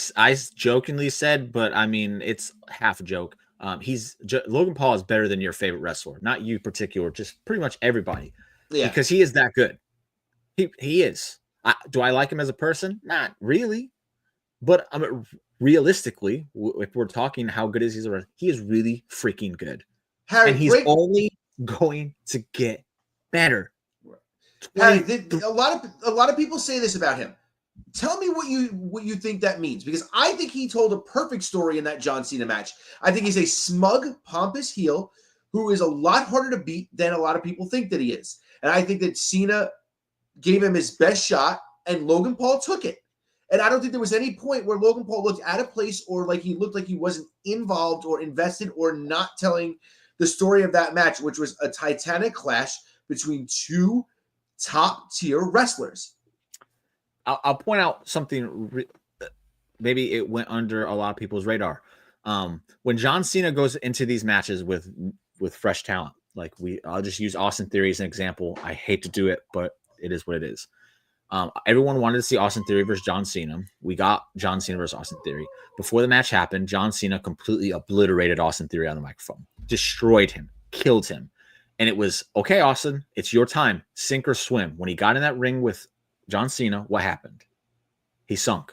jokingly said, but I mean, it's half a joke. Logan Paul is better than your favorite wrestler, not you particular, just pretty much everybody. Yeah. Because he is that good. He is. Do I like him as a person? Not really. But realistically, if we're talking how good is he is really freaking good. Harry, and he's only going to get better. Harry, a lot of people say this about him. Tell me what you think that means, because I think he told a perfect story in that John Cena match. I think he's a smug, pompous heel who is a lot harder to beat than a lot of people think that he is. And I think that Cena gave him his best shot, and Logan Paul took it. And I don't think there was any point where Logan Paul looked out of place or like he looked like he wasn't involved or invested or not telling the story of that match, which was a titanic clash between two top-tier wrestlers. I'll point out something. Maybe it went under a lot of people's radar. When John Cena goes into these matches with fresh talent, like I'll just use Austin Theory as an example. I hate to do it, but it is what it is. Everyone wanted to see Austin Theory versus John Cena. We got John Cena versus Austin Theory. Before the match happened, John Cena completely obliterated Austin Theory on the microphone, destroyed him, killed him. And it was, okay, Austin, it's your time, sink or swim. When he got in that ring with John Cena, what happened? He sunk.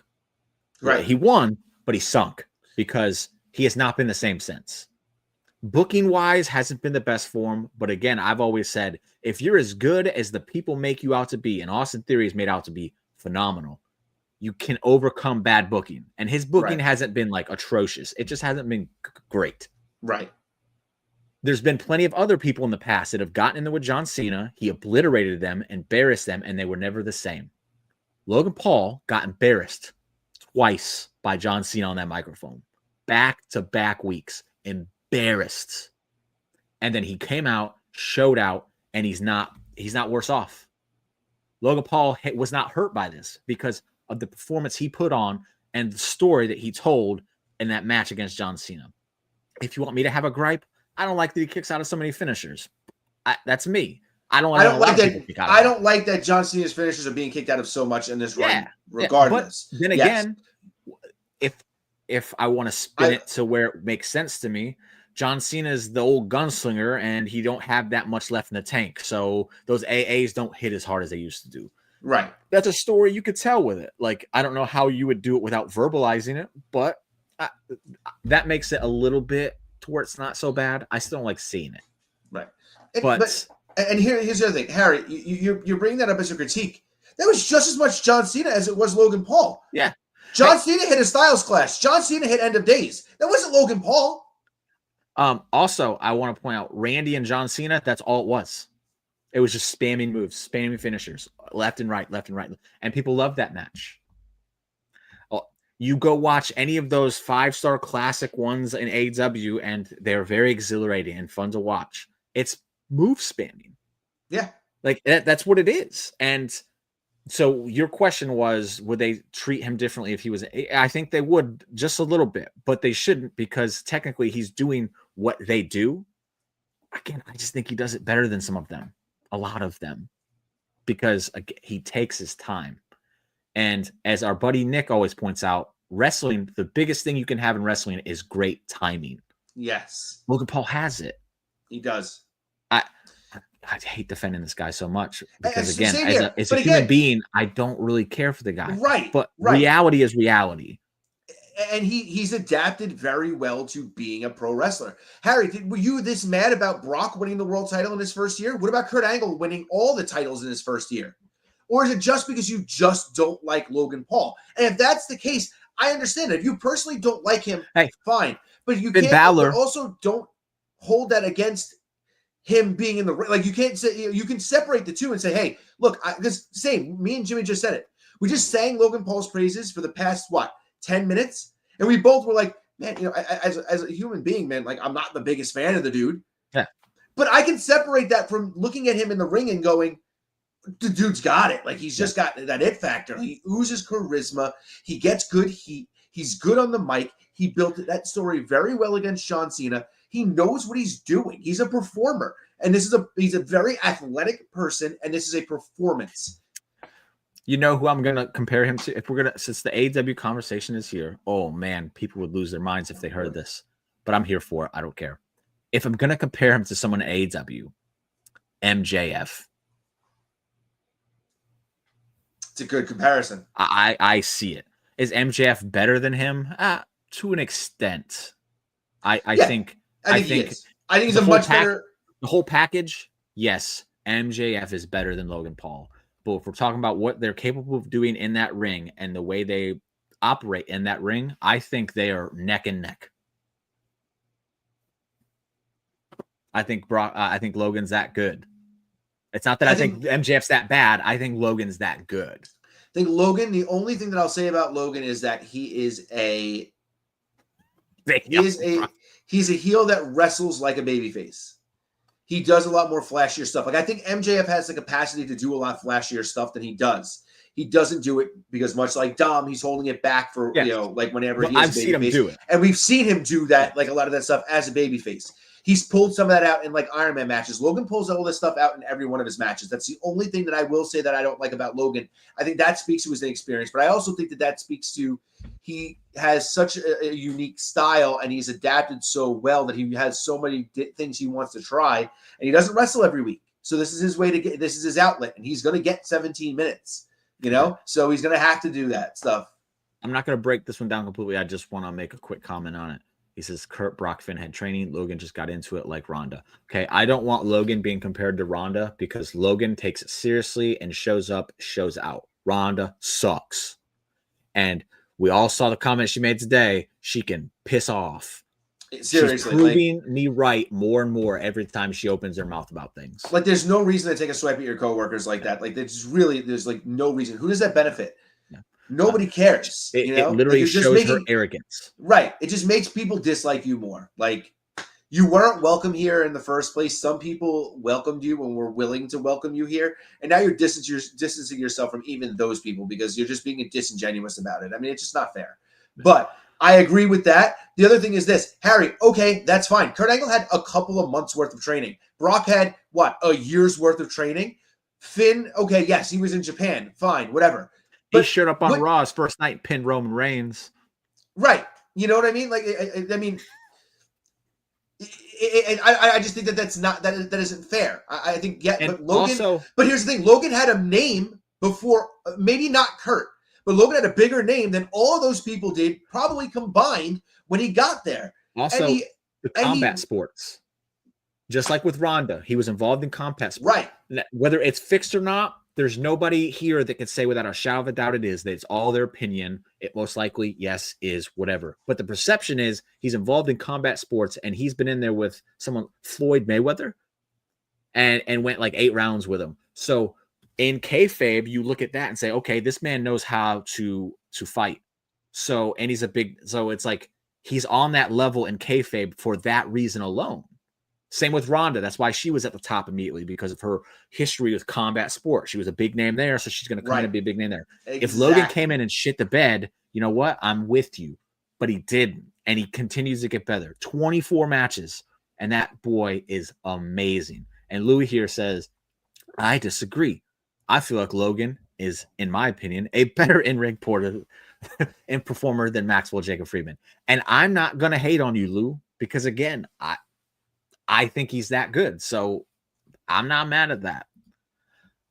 Right. He won, but he sunk because he has not been the same since. Booking wise hasn't been the best for him. But again, I've always said, if you're as good as the people make you out to be, and Austin Theory is made out to be phenomenal, you can overcome bad booking. And his booking hasn't been like atrocious. It just hasn't been great. Right. There's been plenty of other people in the past that have gotten in there with John Cena. He obliterated them, embarrassed them, and they were never the same. Logan Paul got embarrassed twice by John Cena on that microphone. Back-to-back weeks. Embarrassed. And then he came out, showed out, and he's not worse off. Logan Paul was not hurt by this because of the performance he put on and the story that he told in that match against John Cena. If you want me to have a gripe, I don't like that he kicks out of so many finishers. That's me. I don't I like don't a lot like of people that. kick out of I them. don't like that John Cena's finishers are being kicked out of so much in this Yeah, run, yeah. But regardless. then Yes. again, if I want to spin it to where it makes sense to me, John Cena is the old gunslinger, and he don't have that much left in the tank. So those AAs don't hit as hard as they used to do. Right. That's a story you could tell with it. Like, I don't know how you would do it without verbalizing it, but that makes it a little bit to where it's not so bad. I still don't like seeing it. Right. But here's the other thing, Harry. You're bringing that up as a critique. That was just as much John Cena as it was Logan Paul. Yeah. John Cena hit a Styles Clash. John Cena hit End of Days. That wasn't Logan Paul. Also, I want to point out Randy and John Cena, that's all it was. It was just spamming moves, spamming finishers, left and right. And people loved that match. You go watch any of those 5-star classic ones in AEW, and they're very exhilarating and fun to watch. It's move spamming. Yeah. Like, that's what it is. And so your question was, would they treat him differently if he was? I think they would, just a little bit, but they shouldn't, because technically he's doing what they do. Again, I just think he does it better than some of them, a lot of them, because he takes his time. And as our buddy Nick always points out, wrestling, the biggest thing you can have in wrestling is great timing. Yes. Logan Paul has it. He does. I hate defending this guy so much because, again, as a human human being, I don't really care for the guy. Right. But reality is reality. And he's adapted very well to being a pro wrestler. Harry, were you this mad about Brock winning the world title in his first year? What about Kurt Angle winning all the titles in his first year? Or is it just because you just don't like Logan Paul? And if that's the case, I understand it. If you personally don't like him, fine. But you Balor also don't hold that against him being in the ring. Like, you can't say, you can separate the two and say, hey, look, me and Jimmy just said it. We just sang Logan Paul's praises for the past, 10 minutes? And we both were like, man, as a human being, man, like, I'm not the biggest fan of the dude. Yeah. But I can separate that from looking at him in the ring and going, the dude's got it. Like, he's just got that it factor. He oozes charisma. He gets good heat. He's good on the mic. He built that story very well against John Cena. He knows what he's doing. He's a performer. And he's a very athletic person, and this is a performance. You know who I'm going to compare him to? Since the AEW conversation is here, oh man, people would lose their minds if they heard this. But I'm here for it. I don't care. If I'm going to compare him to someone at AEW, MJF. It's a good comparison. I see it. Is MJF better than him? To an extent. I think he is. I think he's a much better. The whole package, yes, MJF is better than Logan Paul. But if we're talking about what they're capable of doing in that ring and the way they operate in that ring, I think they are neck and neck. I think Logan's that good. It's not that I think MJF's that bad. I think Logan's that good. I think Logan, the only thing that I'll say about Logan is that he's a heel that wrestles like a babyface. He does a lot more flashier stuff. Like, I think MJF has the capacity to do a lot flashier stuff than he does. He doesn't do it because, much like Dom, he's holding it back for, like whenever he is I've seen him do it. And we've seen him do that, like a lot of that stuff as a babyface. He's pulled some of that out in like Iron Man matches. Logan pulls all this stuff out in every one of his matches. That's the only thing that I will say that I don't like about Logan. I think that speaks to his inexperience, but I also think that speaks to he has such a unique style, and he's adapted so well that he has so many things he wants to try, and he doesn't wrestle every week. So this is his way to this is his outlet, and he's going to get 17 minutes, so he's going to have to do that stuff. I'm not going to break this one down completely. I just want to make a quick comment on it. He says Kurt Brock Finn had training. Logan just got into it like Ronda. Okay, I don't want Logan being compared to Ronda because Logan takes it seriously and shows up, shows out. Ronda sucks. And we all saw the comment she made today. She can piss off. Seriously, she's proving me right more and more every time she opens her mouth about things. Like, there's no reason to take a swipe at your coworkers like that. Like, there's like no reason. Who does that benefit? Nobody cares. It literally shows her arrogance. Right. It just makes people dislike you more. Like, you weren't welcome here in the first place. Some people welcomed you and were willing to welcome you here. And now you're distancing yourself from even those people because you're just being disingenuous about it. I mean, it's just not fair. But I agree with that. The other thing is this, Harry, okay, that's fine. Kurt Angle had a couple of months worth of training. Brock had, what, a year's worth of training? Finn, okay, yes, he was in Japan. Fine, whatever. He But showed up on Raw's first night and pinned Roman Reigns. Right. You know what I mean? Like, I mean, I just think that's not, that isn't fair. I think, yeah, And but Logan, also, but here's the thing, Logan had a name before, maybe not Kurt, but Logan had a bigger name than all of those people did, probably combined when he got there. Also, the combat sports. Just like with Ronda, he was involved in combat sports. Right. Whether it's fixed or not, there's nobody here that can say without a shadow of a doubt it is. That it's all their opinion. It most likely, yes, is whatever. But the perception is he's involved in combat sports, and he's been in there with someone, Floyd Mayweather, and went like 8 rounds with him. So in kayfabe, you look at that and say, okay, this man knows how to fight. So, and he's so it's like he's on that level in kayfabe for that reason alone. Same with Ronda. That's why she was at the top immediately, because of her history with combat sports. She was a big name there, so she's going to kind of be a big name there. Exactly. If Logan came in and shit the bed, you know what? I'm with you. But he didn't, and he continues to get better. 24 matches, and that boy is amazing. And Louis here says, I disagree. I feel like Logan is, in my opinion, a better in-ring performer than Maxwell Jacob Friedman. And I'm not going to hate on you, Lou, because, again, I think he's that good. So I'm not mad at that.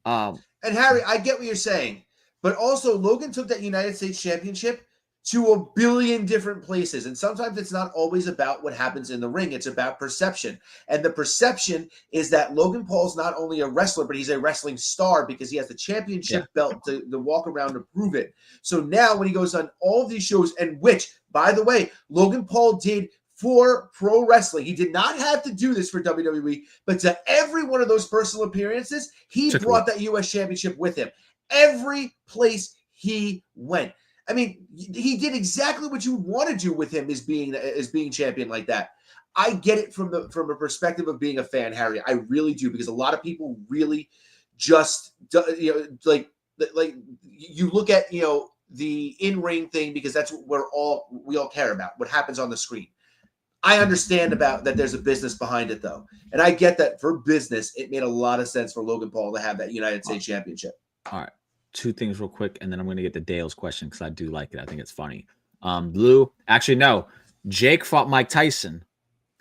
And Harry, I get what you're saying, but also Logan took that United States Championship to a billion different places. And sometimes it's not always about what happens in the ring. It's about perception. And the perception is that Logan Paul's not only a wrestler, but he's a wrestling star because he has the championship belt to walk around to prove it. So now when he goes on all of these shows, and which, by the way, Logan Paul did for pro wrestling. He did not have to do this for WWE, but to every one of those personal appearances, he brought that U.S. Championship with him. Every place he went. I mean, he did exactly what you would want to do with him as being champion like that. I get it from a perspective of being a fan, Harry. I really do, because a lot of people really just, like you look at, the in-ring thing, because that's what we all care about, what happens on the screen. I understand about that there's a business behind it, though. And I get that for business, it made a lot of sense for Logan Paul to have that United States Championship. All right. 2 things real quick, and then I'm going to get to Dale's question because I do like it. I think it's funny. Lou, actually, no. Jake fought Mike Tyson.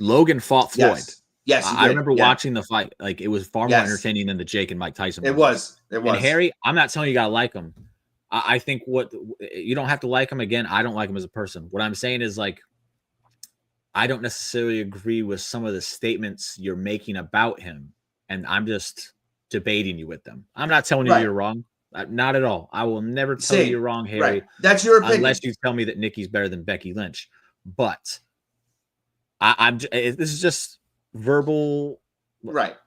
Logan fought Floyd. Yes, I remember watching the fight. Like, it was far more entertaining than the Jake and Mike Tyson. It was. And Harry, I'm not telling you got to like him. I think you don't have to like him. Again, I don't like him as a person. What I'm saying is, like, I don't necessarily agree with some of the statements you're making about him, and I'm just debating you with them. I'm not telling you you're wrong. Not at all. I will never tell you you're wrong, Harry. Right. That's your opinion. Unless you tell me that Nikki's better than Becky Lynch. But this is just verbal, right?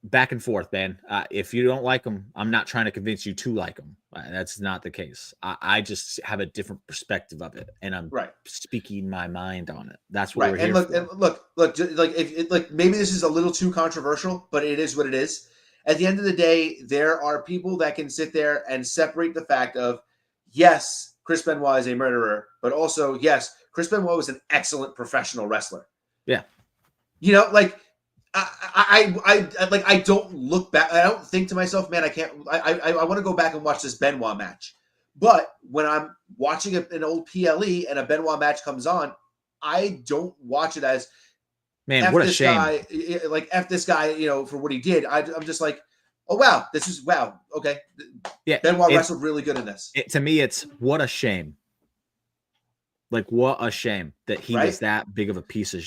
Back and forth, man. If you don't like him, I'm not trying to convince you to like him. That's not the case. I just have a different perspective of it, and I'm speaking my mind on it. That's what we're here for. And look, like maybe this is a little too controversial, but it is what it is. At the end of the day, there are people that can sit there and separate the fact of, yes, Chris Benoit is a murderer, but also, yes, Chris Benoit was an excellent professional wrestler. Yeah. I don't look back. I don't think to myself, man, I want to go back and watch this Benoit match. But when I'm watching an old PLE and a Benoit match comes on, I don't watch it as, man, what a shame. F this guy, for what he did. I'm just like, oh, wow, okay. Yeah, Benoit wrestled really good in this. To me, it's what a shame. Like, what a shame that he was that big of a piece of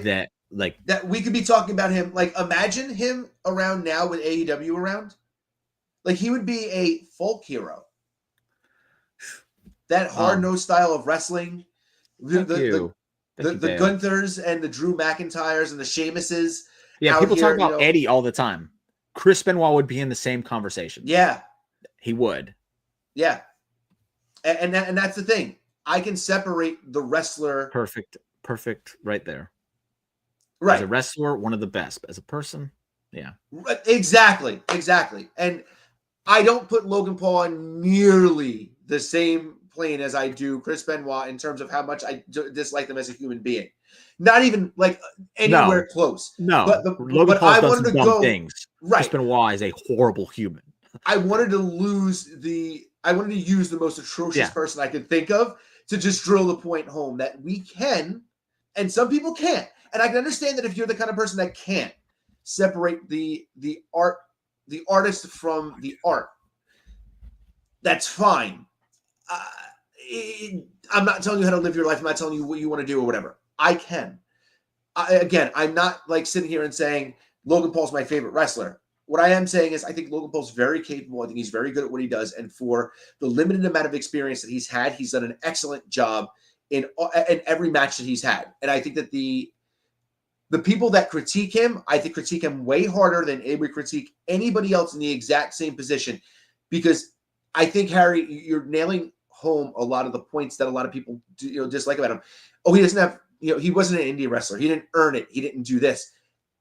that we could be talking about him. Like, imagine him around now with AEW around. Like, he would be a folk hero. That hard-nosed style of wrestling. The Gunthers and the Drew McIntyres and the Sheamuses. Yeah, people talk about Eddie all the time. Chris Benoit would be in the same conversation. Yeah. He would. Yeah. And that's the thing. I can separate the wrestler. Perfect right there. Right. As a wrestler, one of the best. As a person, yeah. Exactly. And I don't put Logan Paul on nearly the same plane as I do Chris Benoit in terms of how much I dislike them as a human being. Not even like anywhere close. No. Logan But Paul's I done wanted some to dumb go things. Chris right. Benoit is a horrible human. I wanted to use the most atrocious person I could think of to just drill the point home that we can, and some people can't. And I can understand that if you're the kind of person that can't separate the artist from the art, that's fine. I'm not telling you how to live your life. I'm not telling you what you want to do or whatever. I can. Again, I'm not like sitting here and saying Logan Paul's my favorite wrestler. What I am saying is I think Logan Paul's very capable. I think he's very good at what he does. And for the limited amount of experience that he's had, he's done an excellent job in every match that he's had. And I think that the people that critique him, I think critique him way harder than they would critique anybody else in the exact same position. Because I think, Harry, you're nailing home a lot of the points that a lot of people dislike about him. Oh, he doesn't have, he wasn't an indie wrestler. He didn't earn it. He didn't do this.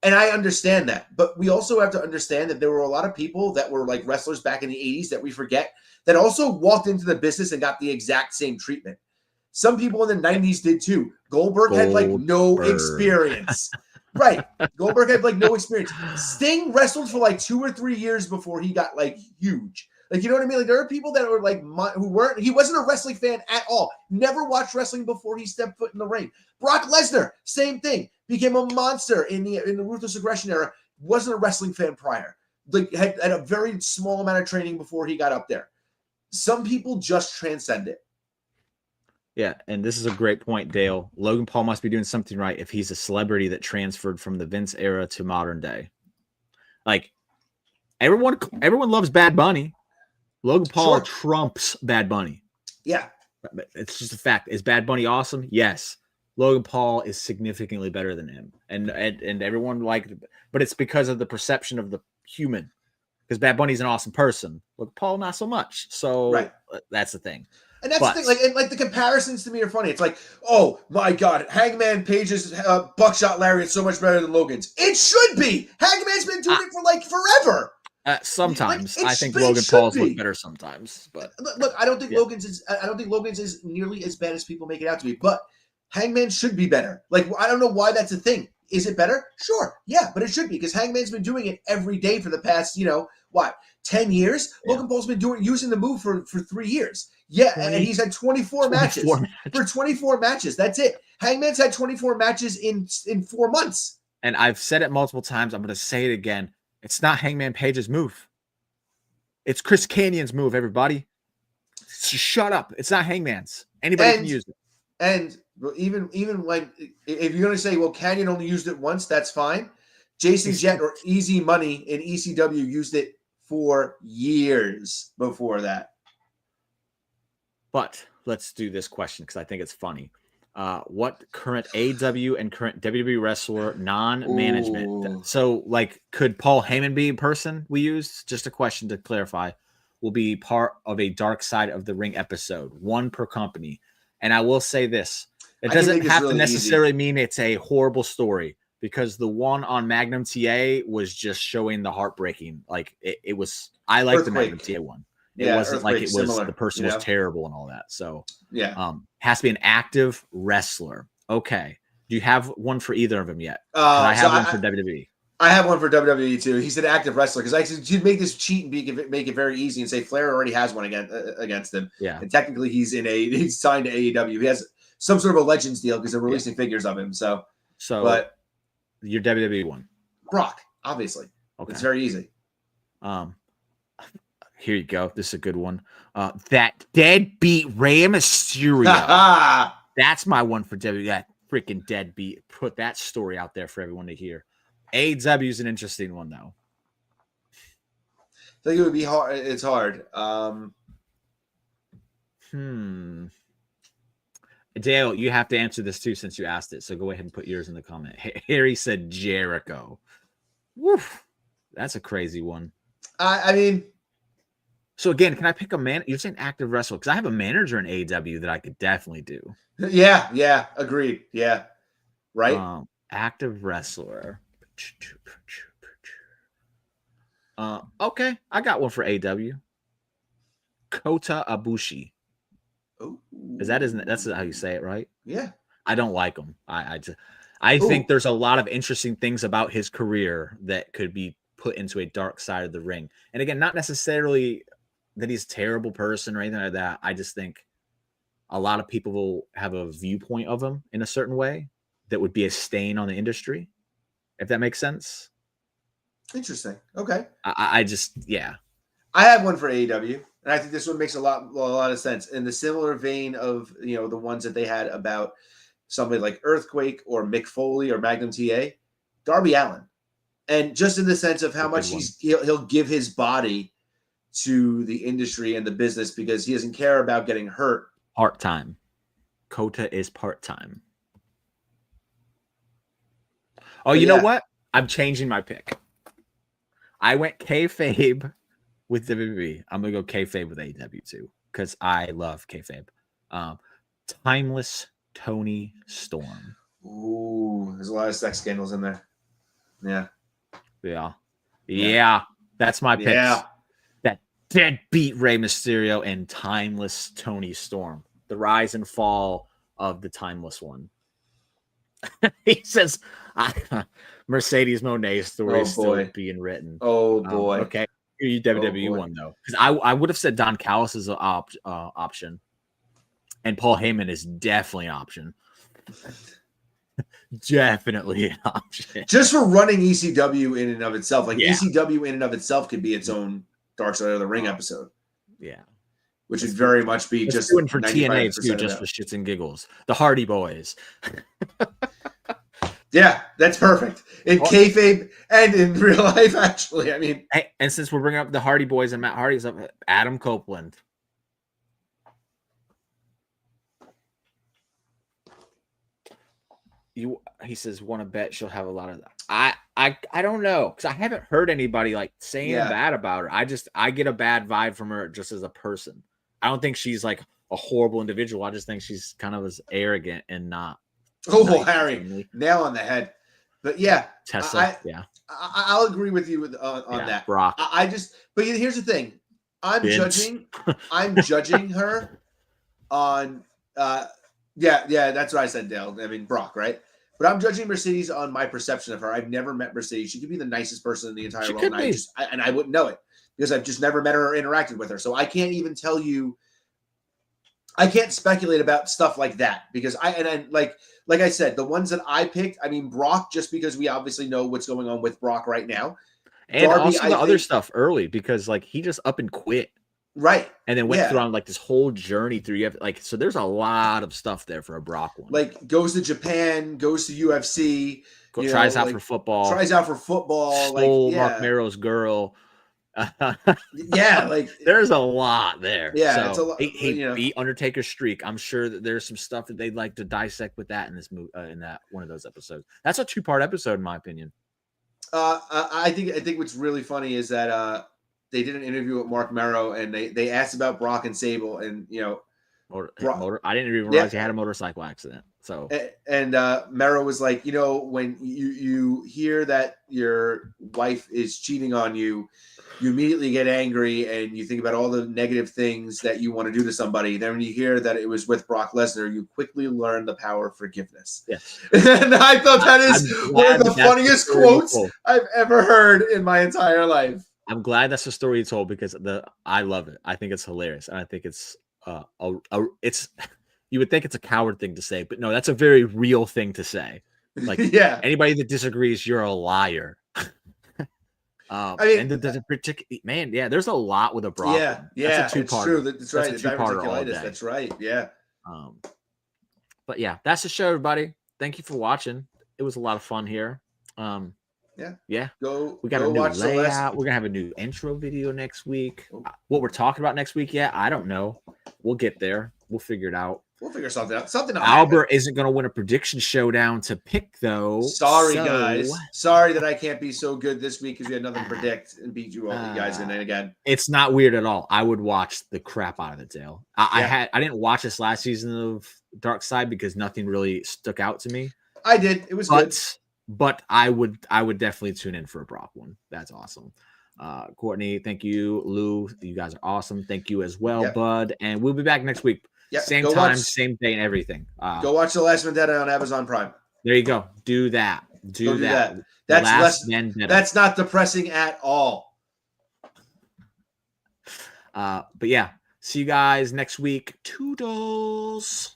And I understand that. But we also have to understand that there were a lot of people that were like wrestlers back in the 80s that we forget that also walked into the business and got the exact same treatment. Some people in the 90s did too. Goldberg had like no experience. Right. Goldberg had like no experience. Sting wrestled for like 2 or 3 years before he got like huge. Like, you know what I mean? Like, there are people that were like, he wasn't a wrestling fan at all. Never watched wrestling before he stepped foot in the ring. Brock Lesnar, same thing. Became a monster in the Ruthless Aggression era. Wasn't a wrestling fan prior. Like, had a very small amount of training before he got up there. Some people just transcend it. Yeah, and this is a great point, Dale. Logan Paul must be doing something right if he's a celebrity that transferred from the Vince era to modern day. Like, everyone loves Bad Bunny. Logan Paul trumps Bad Bunny. Yeah. It's just a fact. Is Bad Bunny awesome? Yes. Logan Paul is significantly better than him. And everyone liked it. But it's because of the perception of the human. Because Bad Bunny's an awesome person. Logan Paul, not so much. So that's the thing. And that's the thing. Like the comparisons to me are funny. It's like, oh my God, Hangman Page's buckshot lariat is so much better than Logan's. It should be. Hangman's been doing it for like forever. Sometimes I think Logan Paul's look better sometimes, but look, I don't think Logan's is nearly as bad as people make it out to be. But Hangman should be better. Like, I don't know why that's a thing. Is it better? Sure, yeah, but it should be because Hangman's been doing it every day for the past 10 years. Yeah. Logan Paul's been using the move for 3 years. Yeah, and he's had 24 matches. For 24 matches. That's it. Hangman's had 24 matches in 4 months. And I've said it multiple times. I'm going to say it again. It's not Hangman Page's move. It's Chris Canyon's move, everybody. Shut up. It's not Hangman's. Anybody can use it. And even when, if you're going to say, well, Canyon only used it once, that's fine. Jason Jett or Easy Money in ECW used it for years before that. But let's do this question because I think it's funny. What current AEW and current WWE wrestler non-management? Ooh. So, like, could Paul Heyman be a person we used? Just a question to clarify. Will be part of a Dark Side of the Ring episode, one per company. And I will say this: it doesn't have to necessarily mean it's a horrible story because the one on Magnum TA was just showing the heartbreaking. Like it was. I like the Magnum TA one. It wasn't like it was similar, the person was terrible and all that. So has to be an active wrestler. Okay. Do you have one for either of them yet? I have one for WWE. I have one for WWE too. He's an active wrestler because I could make this cheat and make it very easy and say Flair already has one against him. Yeah. And technically he's signed to AEW. He has some sort of a Legends deal because they're releasing figures of him. So but your WWE one. Brock, obviously. Okay. It's very easy. Here you go. This is a good one. That deadbeat Rey Mysterio. That's my one for WWE. That freaking deadbeat. Put that story out there for everyone to hear. AEW is an interesting one, though. I think it would be hard. It's hard. Dale, you have to answer this too since you asked it. So go ahead and put yours in the comment. Harry said Jericho. Woof. That's a crazy one. I mean... So again, can I pick a man? You're saying active wrestler because I have a manager in AEW that I could definitely do. Yeah, agreed. Yeah, right. Active wrestler. Okay, I got one for AEW. Kota Ibushi. Oh, That's how you say it, right? yeah. I don't like him. I think there's a lot of interesting things about his career that could be put into a dark side of the ring. And again, not necessarily that he's a terrible person or anything like that. I just think a lot of people will have a viewpoint of him in a certain way that would be a stain on the industry, if that makes sense. Interesting. Okay. I just, yeah. I have one for AEW, and I think this one makes a lot of sense in the similar vein of the ones that they had about somebody like Earthquake or Mick Foley or Magnum TA, Darby Allin, and just in the sense of how much he'll give his body to the industry and the business because he doesn't care about getting hurt. Part-time. Kota is part-time. Oh, you know what? I'm changing my pick. I went kayfabe with WWE. I'm gonna go kayfabe with AEW too because I love kayfabe. Timeless Tony Storm. Ooh, there's a lot of sex scandals in there. Yeah. That's my pick. Yeah. That deadbeat Rey Mysterio and Timeless Tony Storm. The rise and fall of the Timeless one. He says, Mercedes Moné story is still being written. Oh boy. Okay. You WWE one though, because I would have said Don Callis is an option, and Paul Heyman is definitely an option. Definitely an option. Just for running ECW in and of itself, ECW in and of itself could be its own Dark Side of the Ring episode. Yeah, which would very much be just doing for TNA too, just for shits and giggles. The Hardy Boys. Yeah, that's perfect. In kayfabe and in real life, actually. I mean, hey, and since we're bringing up the Hardy Boys and Matt Hardy's up, Adam Copeland. He says, want to bet she'll have a lot of that. I don't know, because I haven't heard anybody like saying bad about her. I get a bad vibe from her just as a person. I don't think she's like a horrible individual. I just think she's kind of as arrogant and not. Oh, Harry, nail on the head. But yeah, Tessa, I'll agree with you on that. Brock. But here's the thing. I'm judging her on that's what I said, Dale. I mean, Brock, right? But I'm judging Mercedes on my perception of her. I've never met Mercedes. She could be the nicest person in the entire world, and I wouldn't know it because I've just never met her or interacted with her. So I can't even tell you. I can't speculate about stuff like that because like I said, the ones that I picked, I mean, Brock, just because we obviously know what's going on with Brock right now. And Darby, also the other stuff early because like he just up and quit. Right. And then went through on like this whole journey through so there's a lot of stuff there for a Brock one. Like goes to Japan, goes to UFC, tries out for football. Stole Mark Merrow's girl. Like there's a lot there. Yeah, it's a lot. He beat Undertaker's streak. I'm sure that there's some stuff that they'd like to dissect with that in this movie, in that one of those episodes. That's a 2-part episode, in my opinion. I think what's really funny is that they did an interview with Mark Merrow and they asked about Brock and Sable and I didn't even realize he had a motorcycle accident. So and Merrow was like, when you hear that your wife is cheating on you, you immediately get angry and you think about all the negative things that you want to do to somebody. Then when you hear that it was with Brock Lesnar, you quickly learn the power of forgiveness. Yes. And I thought that is one of the funniest quotes I've ever heard in my entire life. I'm glad that's the story you told because I love it. I think it's hilarious. And I think it's you would think it's a coward thing to say, but no, that's a very real thing to say. Like anybody that disagrees, you're a liar. I mean, and the particular man, there's a lot with a Brock. That's a 2-part. It's true. That's right. It's diverticulitis. That's right. Yeah. But yeah, that's the show, everybody. Thank you for watching. It was a lot of fun here. Yeah. We got a new layout. We're gonna have a new intro video next week. What we're talking about next week, I don't know. We'll get there. We'll figure it out. We'll figure something out. Albert isn't going to win a prediction showdown to pick, though. Sorry, guys. Sorry that I can't be so good this week because we had nothing to predict and beat you all, you guys. And then again, it's not weird at all. I would watch the crap out of it, Dale. I didn't watch this last season of Dark Side because nothing really stuck out to me. I did. It was good. But I would definitely tune in for a Brock one. That's awesome. Courtney, thank you. Lou, you guys are awesome. Thank you as well, Bud. And we'll be back next week. Yeah, Same go time, watch, same day, and everything. go watch The Last Vendetta on Amazon Prime. There you go. Do that. Go do that. That's Last less. Vendetta. That's not depressing at all. But yeah, see you guys next week. Toodles.